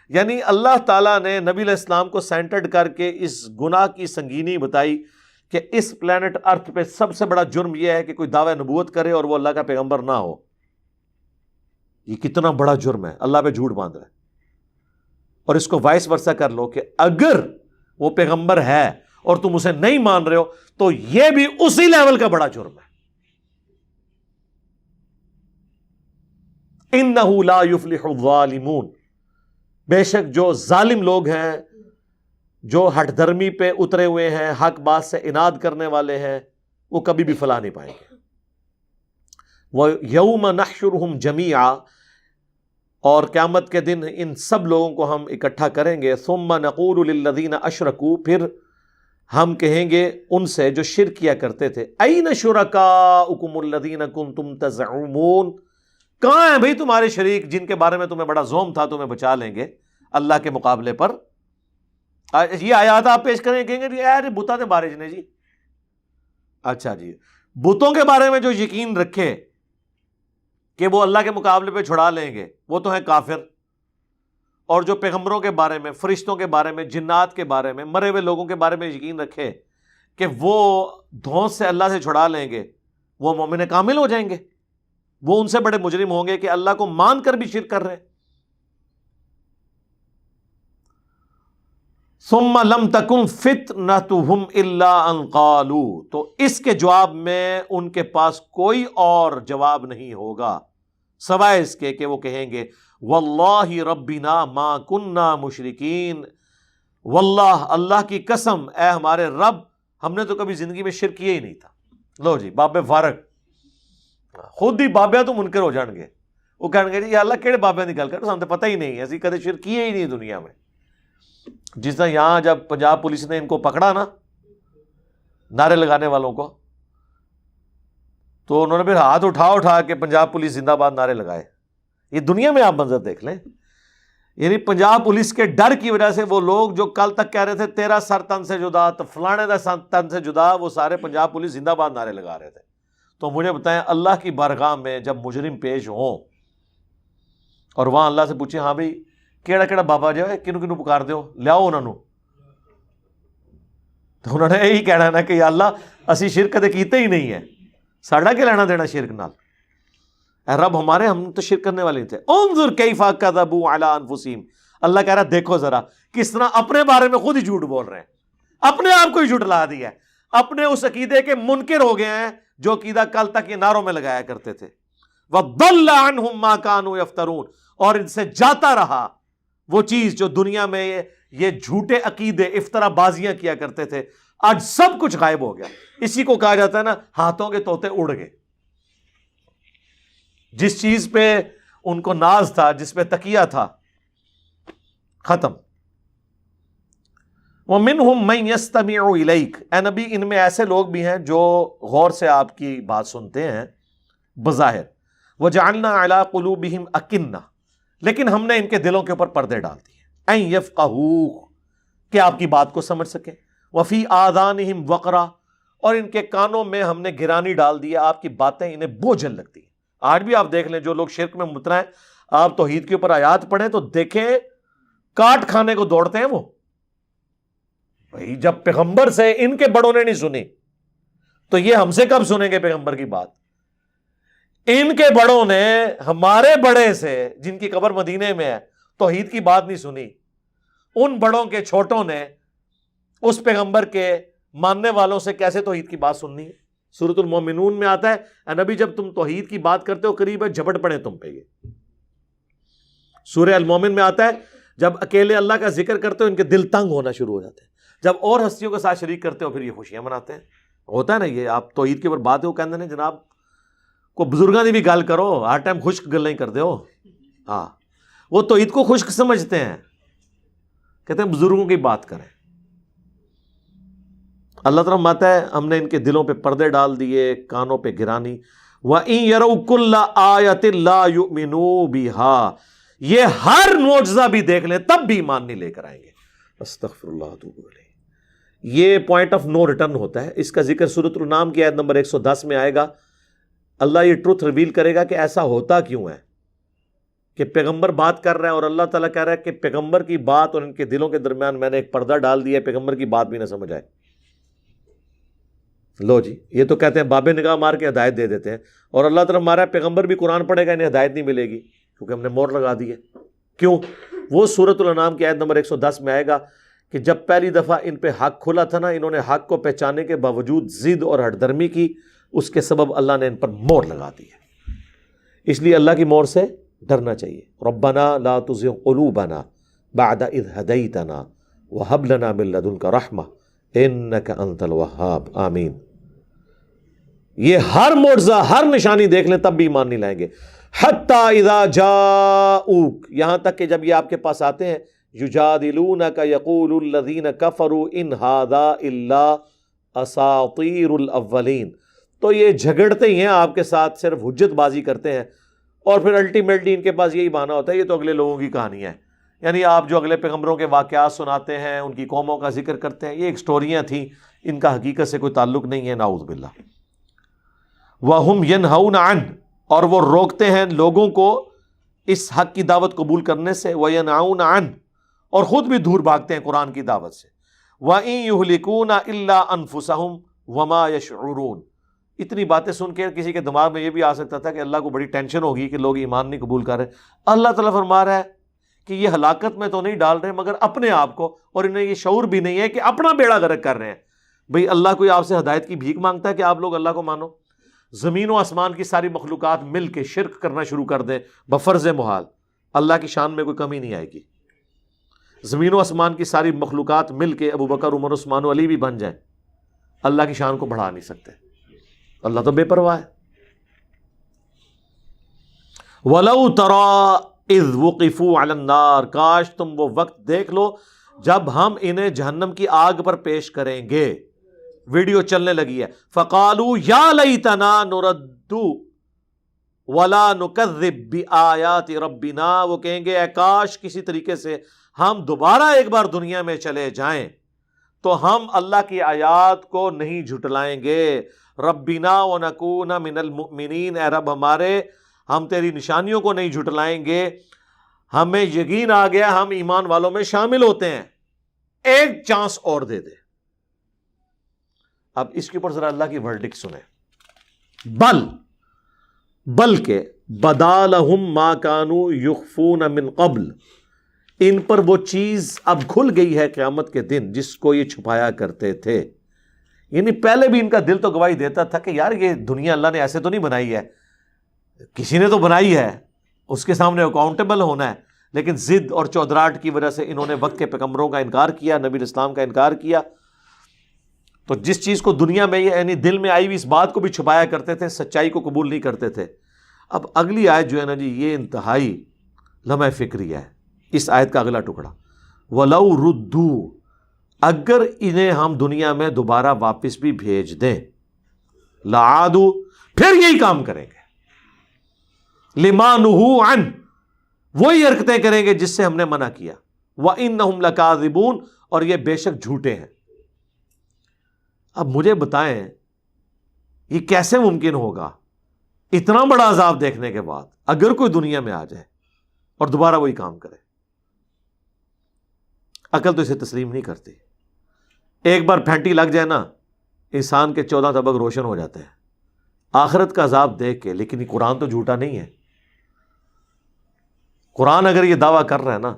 یعنی اللہ تعالیٰ نے نبی علیہ السلام کو سینٹرڈ کر کے اس گناہ کی سنگینی بتائی کہ اس پلانٹ ارتھ پہ سب سے بڑا جرم یہ ہے کہ کوئی دعوی نبوت کرے اور وہ اللہ کا پیغمبر نہ ہو. یہ کتنا بڑا جرم ہے، اللہ پہ جھوٹ باندھ رہا ہے. اور اس کو وائس ورسا کر لو کہ اگر وہ پیغمبر ہے اور تم اسے نہیں مان رہے ہو تو یہ بھی اسی لیول کا بڑا جرم ہے. اِنَّهُ لَا يُفْلِحُ الظَّالِمُونَ، بے شک جو ظالم لوگ ہیں، جو ہٹ دھرمی پہ اترے ہوئے ہیں، حق بات سے اناد کرنے والے ہیں، وہ کبھی بھی فلاح نہیں پائیں گے. وَيَوْمَ نَحْشُرُهُمْ جَمِيعًا، اور قیامت کے دن ان سب لوگوں کو ہم اکٹھا کریں گے. ثُمَّ نَقُولُ لِلَّذِينَ أَشْرَكُوا، پھر ہم کہیں گے ان سے جو شرک کیا کرتے تھے، أَيْنَ شُرَكَاؤُكُمُ الَّذِينَ كُنْتُمْ تَزْعُمُونَ، کہاں ہیں بھئی تمہارے شریک جن کے بارے میں تمہیں بڑا زوم تھا تمہیں بچا لیں گے اللہ کے مقابلے پر. یہ آیات آپ پیش کریں، کہیں گے جی یار بتوں کے بارے نے جی، اچھا جی بتوں کے بارے میں جو یقین رکھے کہ وہ اللہ کے مقابلے پہ چھڑا لیں گے وہ تو ہیں کافر. اور جو پیغمبروں کے بارے میں، فرشتوں کے بارے میں، جنات کے بارے میں، مرے ہوئے لوگوں کے بارے میں یقین رکھے کہ وہ دھونس سے اللہ سے چھڑا لیں گے، وہ مومن کامل ہو جائیں گے. وہ ان سے بڑے مجرم ہوں گے کہ اللہ کو مان کر بھی شرک کر رہے ہیں. ثم لم تکن فتنتہم الا ان قالوا، تو اس کے جواب میں ان کے پاس کوئی اور جواب نہیں ہوگا سوائے اس کے کہ وہ کہیں گے واللہ ربنا ما کننا مشرکین، واللہ اللہ کی قسم اے ہمارے رب ہم نے تو کبھی زندگی میں شرک کیا ہی نہیں تھا. لو جی بابے فارغ، خود ہی بابیا تو منکر ہو جان گے. وہ کہیں گے جی اللہ کہڑے بابیا کی گل کر، ہم تو پتہ ہی نہیں، اسی کدے شرک کیے ہی نہیں دنیا میں. جس طرح یہاں جب پنجاب پولیس نے ان کو پکڑا نا نعرے لگانے والوں کو، تو انہوں نے پھر ہاتھ اٹھا کے پنجاب پولیس زندہ باد نعرے لگائے. یہ دنیا میں آپ منظر دیکھ لیں، یعنی پنجاب پولیس کے ڈر کی وجہ سے وہ لوگ جو کل تک کہہ رہے تھے تیرا سر تن سے جدا، تو فلانے دا سر تن سے جدا، وہ سارے پنجاب پولیس زندہ باد نعرے لگا رہے تھے. تو مجھے بتائیں اللہ کی بارگاہ میں جب مجرم پیش ہوں اور وہاں اللہ سے پوچھیں ہاں بھائی کیڑا کیڑا بابا جو ہے کنوں کنوں پکار دیو لیاؤ انہوں نے، تو انہوں نے یہی کہنا ہے نا کہ یا اللہ اسی شرک کدے کیتے ہی نہیں ہے، ساڈا کیا لینا دینا شرک نال، اے رب ہمارے ہم تو شرک کرنے والے تھے. انظر کیف کذبوا علی انفسہم، اللہ کہہ رہا دیکھو ذرا کس طرح اپنے بارے میں خود ہی جھوٹ بول رہے ہیں، اپنے آپ کو ہی جھٹلا دیا ہے، اپنے اس عقیدے کے منکر ہو گئے ہیں جو عقیدہ کل تک یہ نعروں میں لگایا کرتے تھے. وَضَلَّ عَنْهُمْ مَا كَانُوا يَفْتَرُونَ، اور ان سے جاتا رہا وہ چیز جو دنیا میں یہ جھوٹے عقیدے افطرا بازیاں کیا کرتے تھے، آج سب کچھ غائب ہو گیا. اسی کو کہا جاتا ہے نا ہاتھوں کے طوطے اڑ گئے. جس چیز پہ ان کو ناز تھا، جس پہ تکیہ تھا، ختم. وَمِنْهُمْ مَنْ يَسْتَمِعُ إِلَيْكَ، اے نبی ان میں ایسے لوگ بھی ہیں جو غور سے آپ کی بات سنتے ہیں بظاہر. وَجَعَلْنَا عَلَىٰ قُلُوبِهِمْ أَكِنَّةً، لیکن ہم نے ان کے دلوں کے اوپر پردے ڈال دیے، این یفقہوا، کہ آپ کی بات کو سمجھ سکیں، وفی آذانہم وقرا، اور ان کے کانوں میں ہم نے گرانی ڈال دی ہے، آپ کی باتیں انہیں بوجھل لگتی ہیں۔ آج بھی آپ دیکھ لیں جو لوگ شرک میں مبتلا ہیں، آپ توحید کے اوپر آیات پڑھیں تو دیکھیں کاٹ کھانے کو دوڑتے ہیں وہ۔ بھائی جب پیغمبر سے ان کے بڑوں نے نہیں سنی تو یہ ہم سے کب سنیں گے پیغمبر کی بات؟ ان کے بڑوں نے ہمارے بڑے سے، جن کی قبر مدینے میں ہے، توحید کی بات نہیں سنی، ان بڑوں کے چھوٹوں نے اس پیغمبر کے ماننے والوں سے کیسے توحید کی بات سننی ہے؟ سورۃ المومنون میں آتا ہے، اے نبی جب تم توحید کی بات کرتے ہو قریب ہے جھپٹ پڑے تم پہ۔ یہ سورہ المومن میں آتا ہے جب اکیلے اللہ کا ذکر کرتے ہو ان کے دل تنگ ہونا شروع ہو جاتے ہیں، جب اور ہستیوں کے ساتھ شریک کرتے ہو پھر یہ خوشیاں مناتے ہیں۔ ہوتا ہے نا یہ، آپ توحید کے اوپر بات ہے وہ کہتے ہیں جناب کو بزرگاں دی بھی گل کرو، ہر ٹائم خشک گل نہیں کرتے ہو۔ ہاں وہ توحید کو خشک سمجھتے ہیں، کہتے ہیں بزرگوں کی بات کریں۔ اللہ تعالیٰ فرماتا ہے ہم نے ان کے دلوں پہ پردے ڈال دیے، کانوں پہ گرانی۔ وَإِن يَرَوْا كُلَّ آيَةٍ لَا يُؤْمِنُوا بِهَا، یہ ہر معجزہ بھی دیکھ لیں تب بھی ایمان نہیں لے کر آئیں گے۔ استغفر اللہ واتوب الیہ۔ یہ پوائنٹ آف نو ریٹرن ہوتا ہے، اس کا ذکر سورۃ الانعام کی آیت نمبر 110 میں آئے گا۔ اللہ یہ ٹروتھ ریویل کرے گا کہ ایسا ہوتا کیوں ہے کہ پیغمبر بات کر رہا ہے اور اللہ تعالیٰ کہہ رہا ہے کہ پیغمبر کی بات اور ان کے دلوں کے درمیان میں نے ایک پردہ ڈال دیا ہے، پیغمبر کی بات بھی نہ سمجھ آئے۔ لو جی، یہ تو کہتے ہیں بابے نگاہ مار کے ہدایت دے دیتے ہیں، اور اللہ تعالیٰ ہمارا پیغمبر بھی قرآن پڑھے گا انہیں ہدایت نہیں ملے گی کیونکہ ہم نے مور لگا دی ہے۔ کیوں؟ وہ سورۃ الانعام کی آیت نمبر 110 میں آئے گا کہ جب پہلی دفعہ ان پہ حق کھلا تھا نا، انہوں نے حق کو پہچانے کے باوجود ضد اور ہٹ درمی کی، اس کے سبب اللہ نے ان پر مور لگا دی ہے۔ اس لیے اللہ کی مور سے ڈرنا چاہیے۔ ربنا لا تزغ قلوبنا بعد اذ ہدیتنا وہب لنا من لدنک رحمہ انک انت الوہاب، آمین۔ یہ ہر معجزہ، ہر نشانی دیکھ لیں تب بھی ایمان نہیں لائیں گے۔ حتی اذا جاؤک، یہاں تک کہ جب یہ آپ کے پاس آتے ہیں، یجادلونک یقول الذین کفروا ان ھذا الا اساطیر الاولین، تو یہ جھگڑتے ہی ہیں آپ کے ساتھ، صرف حجت بازی کرتے ہیں، اور پھر الٹیمیٹلی ان کے پاس یہی بہانہ ہوتا ہے یہ تو اگلے لوگوں کی کہانی ہے۔ یعنی آپ جو اگلے پیغمبروں کے واقعات سناتے ہیں، ان کی قوموں کا ذکر کرتے ہیں، یہ ایک سٹوریاں تھیں، ان کا حقیقت سے کوئی تعلق نہیں ہے، نعوذ باللہ۔ وَهُمْ يَنْهَوْنَ عَنْهُ، اور وہ روکتے ہیں لوگوں کو اس حق کی دعوت قبول کرنے سے، وَيَنْهَوْنَ عَنْهُ، اور خود بھی دور بھاگتے ہیں قرآن کی دعوت سے۔ وَإِن يُهْلِكُونَ إِلَّا أَنفُسَهُمْ وَمَا يَشْعُرُونَ، اتنی باتیں سن کے کسی کے دماغ میں یہ بھی آ سکتا تھا کہ اللہ کو بڑی ٹینشن ہوگی کہ لوگ ایمان نہیں قبول کر رہے۔ اللہ تعالیٰ فرما رہا ہے کہ یہ ہلاکت میں تو نہیں ڈال رہے مگر اپنے آپ کو، اور انہیں یہ شعور بھی نہیں ہے کہ اپنا بیڑا غرق کر رہے ہیں۔ بھئی اللہ کوئی آپ سے ہدایت کی بھیک مانگتا ہے کہ آپ لوگ اللہ کو مانو؟ زمین و آسمان کی ساری مخلوقات مل کے شرک کرنا شروع کر دیں بفرض محال، اللہ کی شان میں کوئی کمی نہیں آئے گی۔ زمین و آسمان کی ساری مخلوقات مل کے ابو بکر، عمر، عثمان و علی بھی بن جائیں، اللہ کی شان کو بڑھا نہیں سکتے، اللہ تو بے پرواہ ہے۔ وَلَوْ تَرَىٰ اِذْ وُقِفُوا عَلَى النَّارِ، کاش تم وہ وقت دیکھ لو جب ہم انہیں جہنم کی آگ پر پیش کریں گے۔ ویڈیو چلنے لگی ہے۔ فَقَالُوا يَا لَيْتَنَا نُرَدُّ وَلَا نُكَذِّبْ بِآيَاتِ رَبِّنَا، وہ کہیں گے اے کاش کسی طریقے سے ہم دوبارہ ایک بار دنیا میں چلے جائیں تو ہم اللہ کی آیات کو نہیں جھٹلائیں گے۔ ربنا ونکون من المؤمنین، اے رب ہمارے ہم تیری نشانیوں کو نہیں جھٹلائیں گے، ہمیں یقین آ گیا ہم ایمان والوں میں شامل ہوتے ہیں، ایک چانس اور دے دے۔ اب اس کے اوپر ذرا اللہ کی ورڈکٹ سنیں۔ بلکہ بدا لہم ما کانوا یخفون من قبل، ان پر وہ چیز اب کھل گئی ہے قیامت کے دن جس کو یہ چھپایا کرتے تھے۔ یعنی پہلے بھی ان کا دل تو گواہی دیتا تھا کہ یار یہ دنیا اللہ نے ایسے تو نہیں بنائی ہے، کسی نے تو بنائی ہے، اس کے سامنے اکاؤنٹیبل ہونا ہے، لیکن ضد اور چودراہٹ کی وجہ سے انہوں نے وقت کے پیغمبروں کا انکار کیا، نبی اسلام کا انکار کیا۔ تو جس چیز کو دنیا میں یعنی دل میں آئی ہوئی اس بات کو بھی چھپایا کرتے تھے، سچائی کو قبول نہیں کرتے تھے۔ اب اگلی آیت جو ہے نا جی، یہ انتہائی لمحہ فکری ہے، اس آیت کا اگلا ٹکڑا۔ وَلَوْ رُدُّوا، اگر انہیں ہم دنیا میں دوبارہ واپس بھی بھیج دیں، لَعَادُوا، پھر یہی کام کریں گے، لِمَا نُہُوا عَنْهُ، وہی حرکتیں کریں گے جس سے ہم نے منع کیا. وَإِنَّهُمْ لَكَاذِبُونَ، اور یہ بے شک جھوٹے ہیں. اب مجھے بتائیں یہ کیسے ممکن ہوگا اتنا بڑا عذاب دیکھنے کے بعد اگر کوئی دنیا میں آ جائے اور دوبارہ وہی کام کرے؟ عقل تو اسے تسلیم نہیں کرتی. ایک بار پھینٹی لگ جائے نا، انسان کے 14 طبق روشن ہو جاتے ہیں آخرت کا عذاب دیکھ کے. لیکن یہ قرآن تو جھوٹا نہیں ہے. قرآن اگر یہ دعویٰ کر رہا ہے نا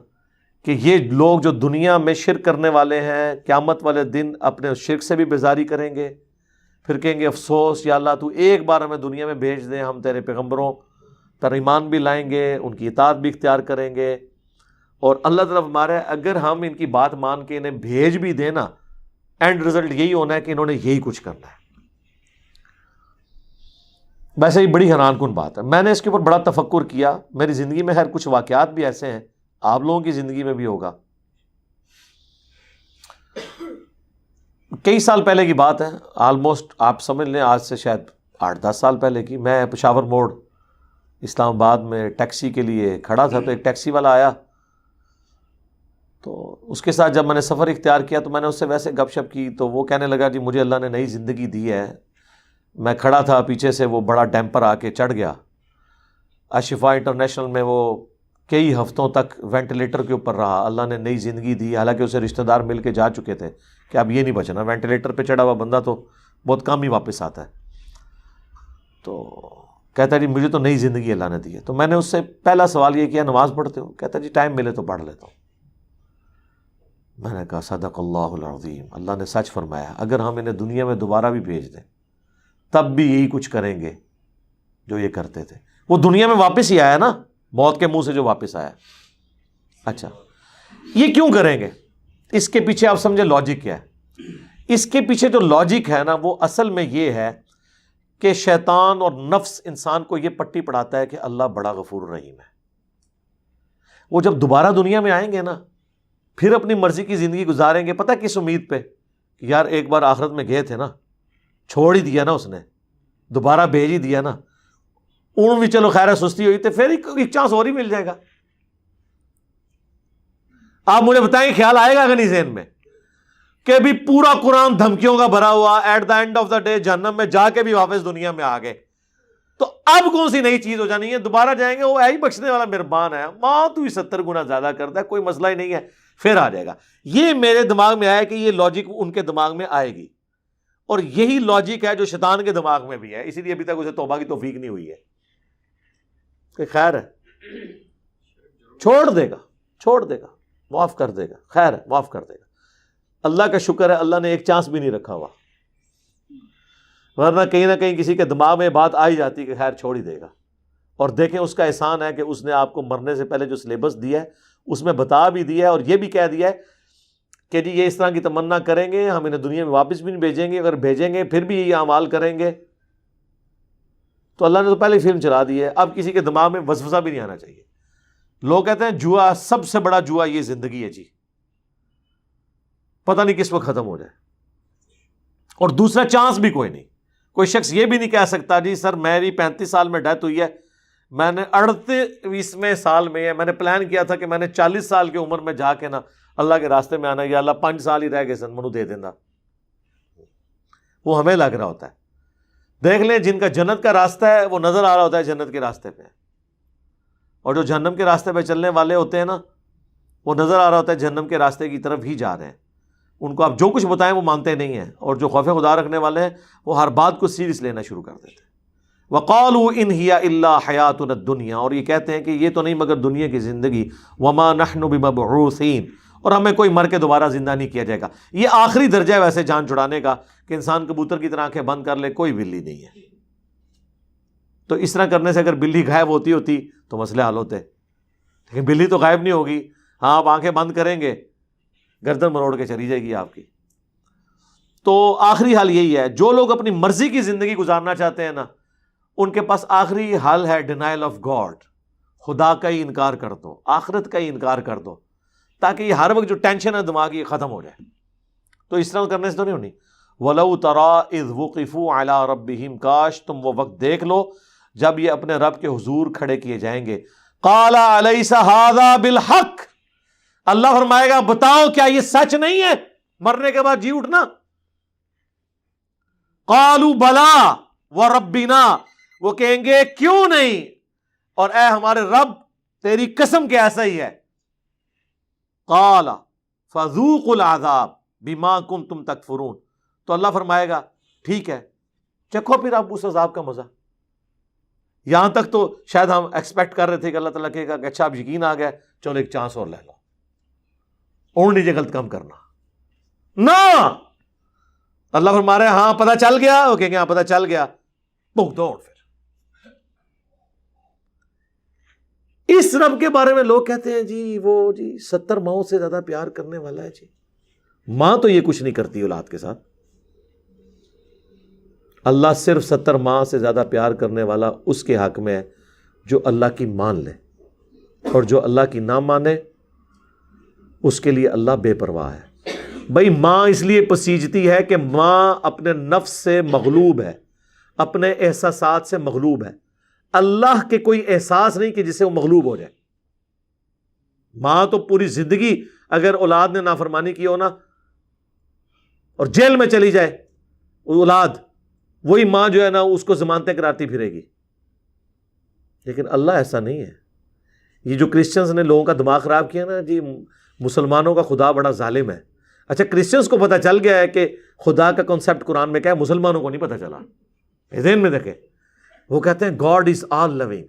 کہ یہ لوگ جو دنیا میں شرک کرنے والے ہیں قیامت والے دن اپنے شرک سے بھی بیزاری کریں گے، پھر کہیں گے افسوس یا اللہ تو ایک بار ہمیں دنیا میں بھیج دیں، ہم تیرے پیغمبروں پر ایمان بھی لائیں گے، ان کی اطاعت بھی اختیار کریں گے. اور اللہ تعالیٰ ہمارے اگر ہم ان کی بات مان کے انہیں بھیج بھی دیں نا، اینڈ رزلٹ یہی ہونا ہے کہ انہوں نے یہی کچھ کرنا ہے. ویسے ہی بڑی حیران کن بات ہے. میں نے اس کے اوپر بڑا تفکر کیا. میری زندگی میں خیر کچھ واقعات بھی ایسے ہیں، آپ لوگوں کی زندگی میں بھی ہوگا. کئی سال پہلے کی بات ہے، آلموسٹ آپ سمجھ لیں آج سے شاید 8-10 سال پہلے کی. میں پشاور موڑ اسلام آباد میں ٹیکسی کے لیے کھڑا تھا، تو ایک ٹیکسی والا آیا. تو اس کے ساتھ جب میں نے سفر اختیار کیا تو میں نے اس سے ویسے گپ شپ کی. تو وہ کہنے لگا جی مجھے اللہ نے نئی زندگی دی ہے. میں کھڑا تھا، پیچھے سے وہ بڑا ڈیمپر آ کے چڑھ گیا. اشفا انٹرنیشنل میں وہ کئی ہفتوں تک وینٹیلیٹر کے اوپر رہا. اللہ نے نئی زندگی دی، حالانکہ اسے رشتہ دار مل کے جا چکے تھے کہ اب یہ نہیں بچنا. وینٹیلیٹر پہ چڑھا ہوا بندہ تو بہت کم ہی واپس آتا ہے. تو کہتا ہے جی مجھے تو نئی زندگی اللہ نے دی ہے. تو میں نے اس سے پہلا سوال یہ کیا نماز پڑھتے ہو؟ کہتا ہے جی ٹائم ملے تو پڑھ لیتا ہوں. میں نے کہا صدق اللہ العظیم، اللہ نے سچ فرمایا. اگر ہم انہیں دنیا میں دوبارہ بھی بھیج دیں تب بھی یہی کچھ کریں گے جو یہ کرتے تھے. وہ دنیا میں واپس ہی آیا نا، موت کے منہ سے جو واپس آیا. اچھا یہ کیوں کریں گے؟ اس کے پیچھے آپ سمجھے لاجک کیا ہے؟ اس کے پیچھے جو لاجک ہے نا وہ اصل میں یہ ہے کہ شیطان اور نفس انسان کو یہ پٹی پڑھاتا ہے کہ اللہ بڑا غفور رحیم ہے. وہ جب دوبارہ دنیا میں آئیں گے نا پھر اپنی مرضی کی زندگی گزاریں گے. پتہ کس امید پہ؟ کہ یار ایک بار آخرت میں گئے تھے نا، چھوڑ ہی دیا نا اس نے، دوبارہ بھیج ہی دیا نا، اون بھی چلو خیر سستی ہوئی تو پھر ایک چانس اور ہی مل جائے گا. آپ مجھے بتائیں خیال آئے گا کہ نہیں ذہن میں کہ بھی پورا قرآن دھمکیوں کا بھرا ہوا، at the end of the day جہنم میں جا کے بھی واپس دنیا میں آ گئے، تو اب کون سی نئی چیز ہو جانی ہے؟ دوبارہ جائیں گے، وہ ہے ہی بخشنے والا مہربان ہے، ماں تو ہی 70 گنا زیادہ کرتا ہے، کوئی مسئلہ ہی نہیں ہے، پھر آ جائے گا. یہ میرے دماغ میں آیا کہ یہ لاجک ان کے دماغ میں آئے گی، اور یہی لاجک ہے جو شیطان کے دماغ میں بھی ہے. اسی لیے ابھی تک اسے توبہ کی توفیق نہیں ہوئی ہے کہ خیر ہے چھوڑ دے گا معاف کر دے گا، خیر ہے معاف کر دے گا. اللہ کا شکر ہے اللہ نے ایک چانس بھی نہیں رکھا ہوا، ورنہ کہیں نہ کہیں کسی کے دماغ میں بات آ ہی جاتی کہ خیر چھوڑ ہی دے گا. اور دیکھیں اس کا احسان ہے کہ اس نے آپ کو مرنے سے پہلے جو سلیبس دیا ہے اس میں بتا بھی دیا ہے اور یہ بھی کہہ دیا ہے کہ جی یہ اس طرح کی تمنا کریں گے ہم انہیں دنیا میں واپس بھی نہیں بھیجیں گے، اگر بھیجیں گے پھر بھی یہ اعمال کریں گے. تو اللہ نے تو پہلے فلم چلا دی ہے، اب کسی کے دماغ میں وسوسہ بھی نہیں آنا چاہیے. لوگ کہتے ہیں جوا، سب سے بڑا جوا یہ زندگی ہے جی، پتہ نہیں کس وقت ختم ہو جائے، اور دوسرا چانس بھی کوئی نہیں. کوئی شخص یہ بھی نہیں کہہ سکتا جی سر میری 35 سال میں ڈیتھ ہوئی ہے، میں نے 38ویں سال میں ہے، میں نے پلان کیا تھا کہ میں نے 40 سال کی عمر میں جا کے نا اللہ کے راستے میں آنا، یا اللہ 5 سال ہی رہ گئے سن منو دے دینا. وہ ہمیں لگ رہا ہوتا ہے. دیکھ لیں جن کا جنت کا راستہ ہے وہ نظر آ رہا ہوتا ہے جنت کے راستے پہ، اور جو جہنم کے راستے پہ چلنے والے ہوتے ہیں نا وہ نظر آ رہا ہوتا ہے جہنم کے راستے کی طرف ہی جا رہے ہیں. ان کو آپ جو کچھ بتائیں وہ مانتے نہیں ہیں، اور جو خوف خدا رکھنے والے ہیں وہ ہر بات کو سیریس لینا شروع کر دیتے ہیں. وَقَالُوا إِنْ هِيَ إِلَّا حَيَاتُنَا الدُّنْيَا، اور یہ کہتے ہیں کہ یہ تو نہیں مگر دنیا کی زندگی، وَمَا نَحْنُ بِمَبْعُوثِينَ، اور ہمیں کوئی مر کے دوبارہ زندہ نہیں کیا جائے گا. یہ آخری درجہ ہے ویسے جان چھڑانے کا کہ انسان کبوتر کی طرح آنکھیں بند کر لے، کوئی بلی نہیں ہے. تو اس طرح کرنے سے اگر بلی غائب ہوتی تو مسئلے حل ہوتے، لیکن بلی تو غائب نہیں ہوگی. ہاں آپ آنکھیں بند کریں گے گردن مروڑ کے چلی جائے گی آپ کی. تو آخری حل یہی ہے، جو لوگ اپنی مرضی کی زندگی گزارنا چاہتے ہیں نا ان کے پاس آخری حل ہے ڈینائل آف گاڈ، خدا کا ہی انکار کر دو، آخرت کا ہی انکار کر دو، تاکہ یہ ہر وقت جو ٹینشن ہے دماغی ختم ہو جائے. تو اس طرح کرنے سے تو نہیں ہونی. وَلَوْ تَرَىٰ إِذْ وُقِفُوا عَلَىٰ رَبِّهِمْ، کاش تم وہ وقت دیکھ لو جب یہ اپنے رب کے حضور کھڑے کیے جائیں گے. قال الیس ھذا بالحق، اللہ فرمائے گا بتاؤ کیا یہ سچ نہیں ہے مرنے کے بعد جی اٹھنا؟ قالوا بلا وربنا، وہ کہیں گے کیوں نہیں، اور اے ہمارے رب تیری قسم کہ ایسا ہی ہے۔ قال فذوقوا العذاب بما کنتم تکفرون، تو اللہ فرمائے گا ٹھیک ہے چکھو پھر آپ اس عذاب کا مزہ۔ یہاں تک تو شاید ہم ایکسپیکٹ کر رہے تھے کہ اللہ تعالیٰ کہے گا کہ اچھا اب یقین آ گیا چلو ایک چانس اور لے لو، اور نیچے غلط کام کرنا نہ۔ اللہ فرما رہے ہیں ہاں پتہ چل گیا، وہ کہیں گے ہاں پتہ چل گیا، بھگتو پھر۔ اس رب کے بارے میں لوگ کہتے ہیں جی وہ جی 70 ماؤں سے زیادہ پیار کرنے والا ہے۔ جی ماں تو یہ کچھ نہیں کرتی اولاد کے ساتھ، اللہ صرف 70 ماہ سے زیادہ پیار کرنے والا اس کے حق میں ہے جو اللہ کی مان لے، اور جو اللہ کی نہ مانے اس کے لیے اللہ بے پرواہ ہے۔ بھائی ماں اس لیے پسیجتی ہے کہ ماں اپنے نفس سے مغلوب ہے، اپنے احساسات سے مغلوب ہے، اللہ کے کوئی احساس نہیں کہ جسے وہ مغلوب ہو جائے۔ ماں تو پوری زندگی اگر اولاد نے نافرمانی کی ہو نا اور جیل میں چلی جائے اولاد، وہی ماں جو ہے نا اس کو ضمانتیں کراتی پھرے گی۔ لیکن اللہ ایسا نہیں ہے۔ یہ جو کرسچنز نے لوگوں کا دماغ خراب کیا نا جی مسلمانوں کا خدا بڑا ظالم ہے۔ اچھا کرسچنز کو پتہ چل گیا ہے کہ خدا کا کنسیپٹ قرآن میں کیا ہے، مسلمانوں کو نہیں پتہ چلا۔ ذہن میں دیکھیں، وہ کہتے ہیں گاڈ از آل لونگ۔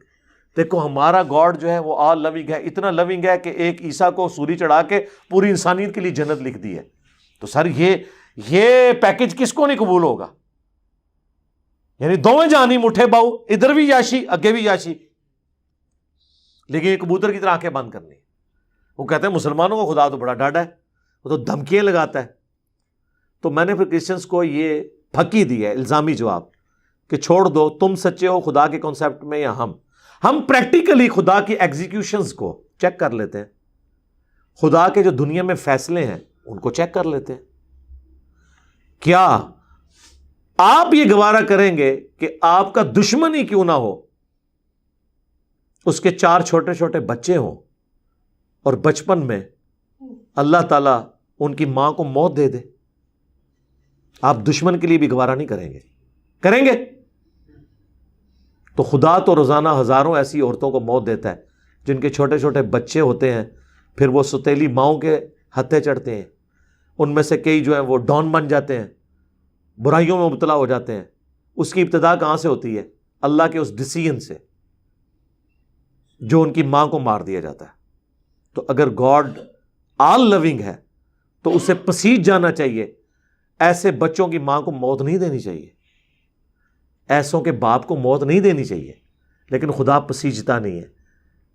دیکھو ہمارا گاڈ جو ہے وہ آل لونگ ہے، اتنا لونگ ہے کہ ایک عیسیٰ کو سولی چڑھا کے پوری انسانیت کے لیے جنت لکھ دی ہے۔ تو سر یہ پیکج کس کو نہیں قبول ہوگا؟ یعنی دوویں جانی مٹھے باؤ، ادھر بھی یاشی اگے بھی یاشی، لیکن یہ کبوتر کی طرح آنکھیں بند کرنی۔ وہ کہتے ہیں مسلمانوں کو خدا تو بڑا ڈاڈا ہے، وہ تو دھمکیاں لگاتا ہے۔ تو میں نے پھر کرسچنس کو یہ پھکی دی ہے الزامی جواب کہ چھوڑ دو، تم سچے ہو خدا کے کانسیپٹ میں یا ہم پریکٹیکلی خدا کی ایگزیکیوشنز کو چیک کر لیتے ہیں، خدا کے جو دنیا میں فیصلے ہیں ان کو چیک کر لیتے ہیں۔ کیا آپ یہ گوارا کریں گے کہ آپ کا دشمن ہی کیوں نہ ہو، اس کے 4 چھوٹے چھوٹے بچے ہوں اور بچپن میں اللہ تعالیٰ ان کی ماں کو موت دے دے؟ آپ دشمن کے لیے بھی گوارا نہیں کریں گے؟ کریں گے؟ تو خدا تو روزانہ ہزاروں ایسی عورتوں کو موت دیتا ہے جن کے چھوٹے چھوٹے بچے ہوتے ہیں، پھر وہ ستیلی ماؤں کے ہتھے چڑھتے ہیں، ان میں سے کئی جو ہیں وہ ڈان بن جاتے ہیں، برائیوں میں مبتلا ہو جاتے ہیں۔ اس کی ابتدا کہاں سے ہوتی ہے؟ اللہ کے اس ڈیسیژن سے جو ان کی ماں کو مار دیا جاتا ہے۔ تو اگر گاڈ آل لونگ ہے تو اسے پسیج جانا چاہیے، ایسے بچوں کی ماں کو موت نہیں دینی چاہیے، ایسوں کے باپ کو موت نہیں دینی چاہیے، لیکن خدا پسیجتا نہیں ہے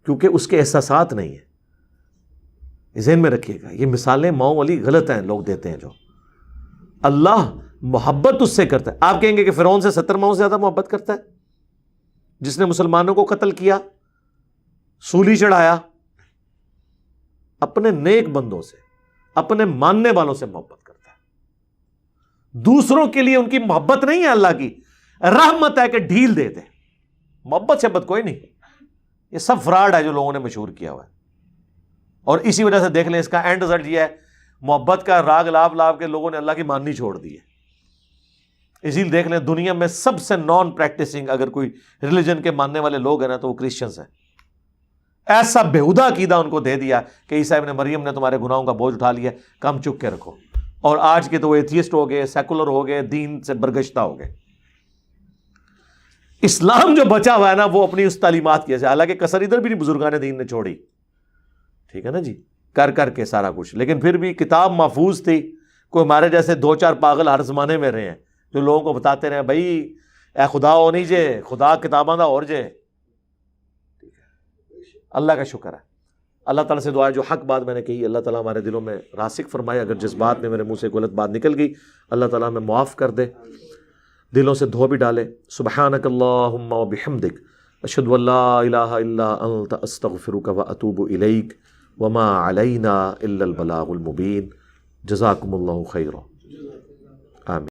کیونکہ اس کے احساسات نہیں ہیں۔ ذہن میں رکھیے گا، یہ مثالیں ماؤں والی غلط ہیں لوگ دیتے ہیں۔ جو اللہ محبت اس سے کرتا ہے، آپ کہیں گے کہ فرعون سے 70 ماؤں سے زیادہ محبت کرتا ہے جس نے مسلمانوں کو قتل کیا، سولی چڑھایا؟ اپنے نیک بندوں سے، اپنے ماننے والوں سے محبت کرتا ہے۔ دوسروں کے لیے ان کی محبت نہیں ہے، اللہ کی رحمت ہے کہ ڈھیل دے دے۔ محبت شبت کوئی نہیں، یہ سب فراڈ ہے جو لوگوں نے مشہور کیا ہوا ہے۔ اور اسی وجہ سے دیکھ لیں اس کا اینڈ رزلٹ یہ ہے، محبت کا راگ لاب لاب کے لوگوں نے اللہ کی ماننی چھوڑ دی ہے۔ اسی لیے دیکھ لیں دنیا میں سب سے نان پریکٹسنگ اگر کوئی ریلیجن کے ماننے والے لوگ ہیں نا تو وہ کرسچنز ہیں۔ ایسا بےہودہ عقیدہ ان کو دے دیا کہ عیسیٰ ابن مریم نے تمہارے گناہوں کا بوجھ اٹھا لیا، کم چک کے رکھو۔ اور آج کے تو وہ ایتھیسٹ ہو گئے، سیکولر ہو گئے، دین سے برگشتہ ہو گئے۔ اسلام جو بچا ہوا ہے نا وہ اپنی اس تعلیمات کی، حالانکہ کسر ادھر بھی نہیں بزرگان دین نے چھوڑی، ٹھیک ہے نا جی، کر کے سارا کچھ، لیکن پھر بھی کتاب محفوظ تھی۔ کوئی ہمارے جیسے 2-4 پاگل ہر زمانے میں رہے ہیں جو لوگوں کو بتاتے رہے بھائی اے خدا ہو نہیں جے، خدا کتاباں دا اور جے۔ اللہ کا شکر ہے، اللہ تعالیٰ سے دعا ہے جو حق بات میں نے کہی اللہ تعالیٰ ہمارے دلوں میں راسخ فرمائے، اگر جس بات میں میرے منہ سے غلط بات نکل گئی اللہ تعالیٰ ہمیں معاف کر دے، دلوں سے دھو بھی ڈالے۔ سبحانک اللہم و بحمدک، اشہد ان لا الہ الا انت، استغفرک و اتوب الیک، وما علینا الا البلاغ المبین۔ جزاکم اللہ خیرا، آمین۔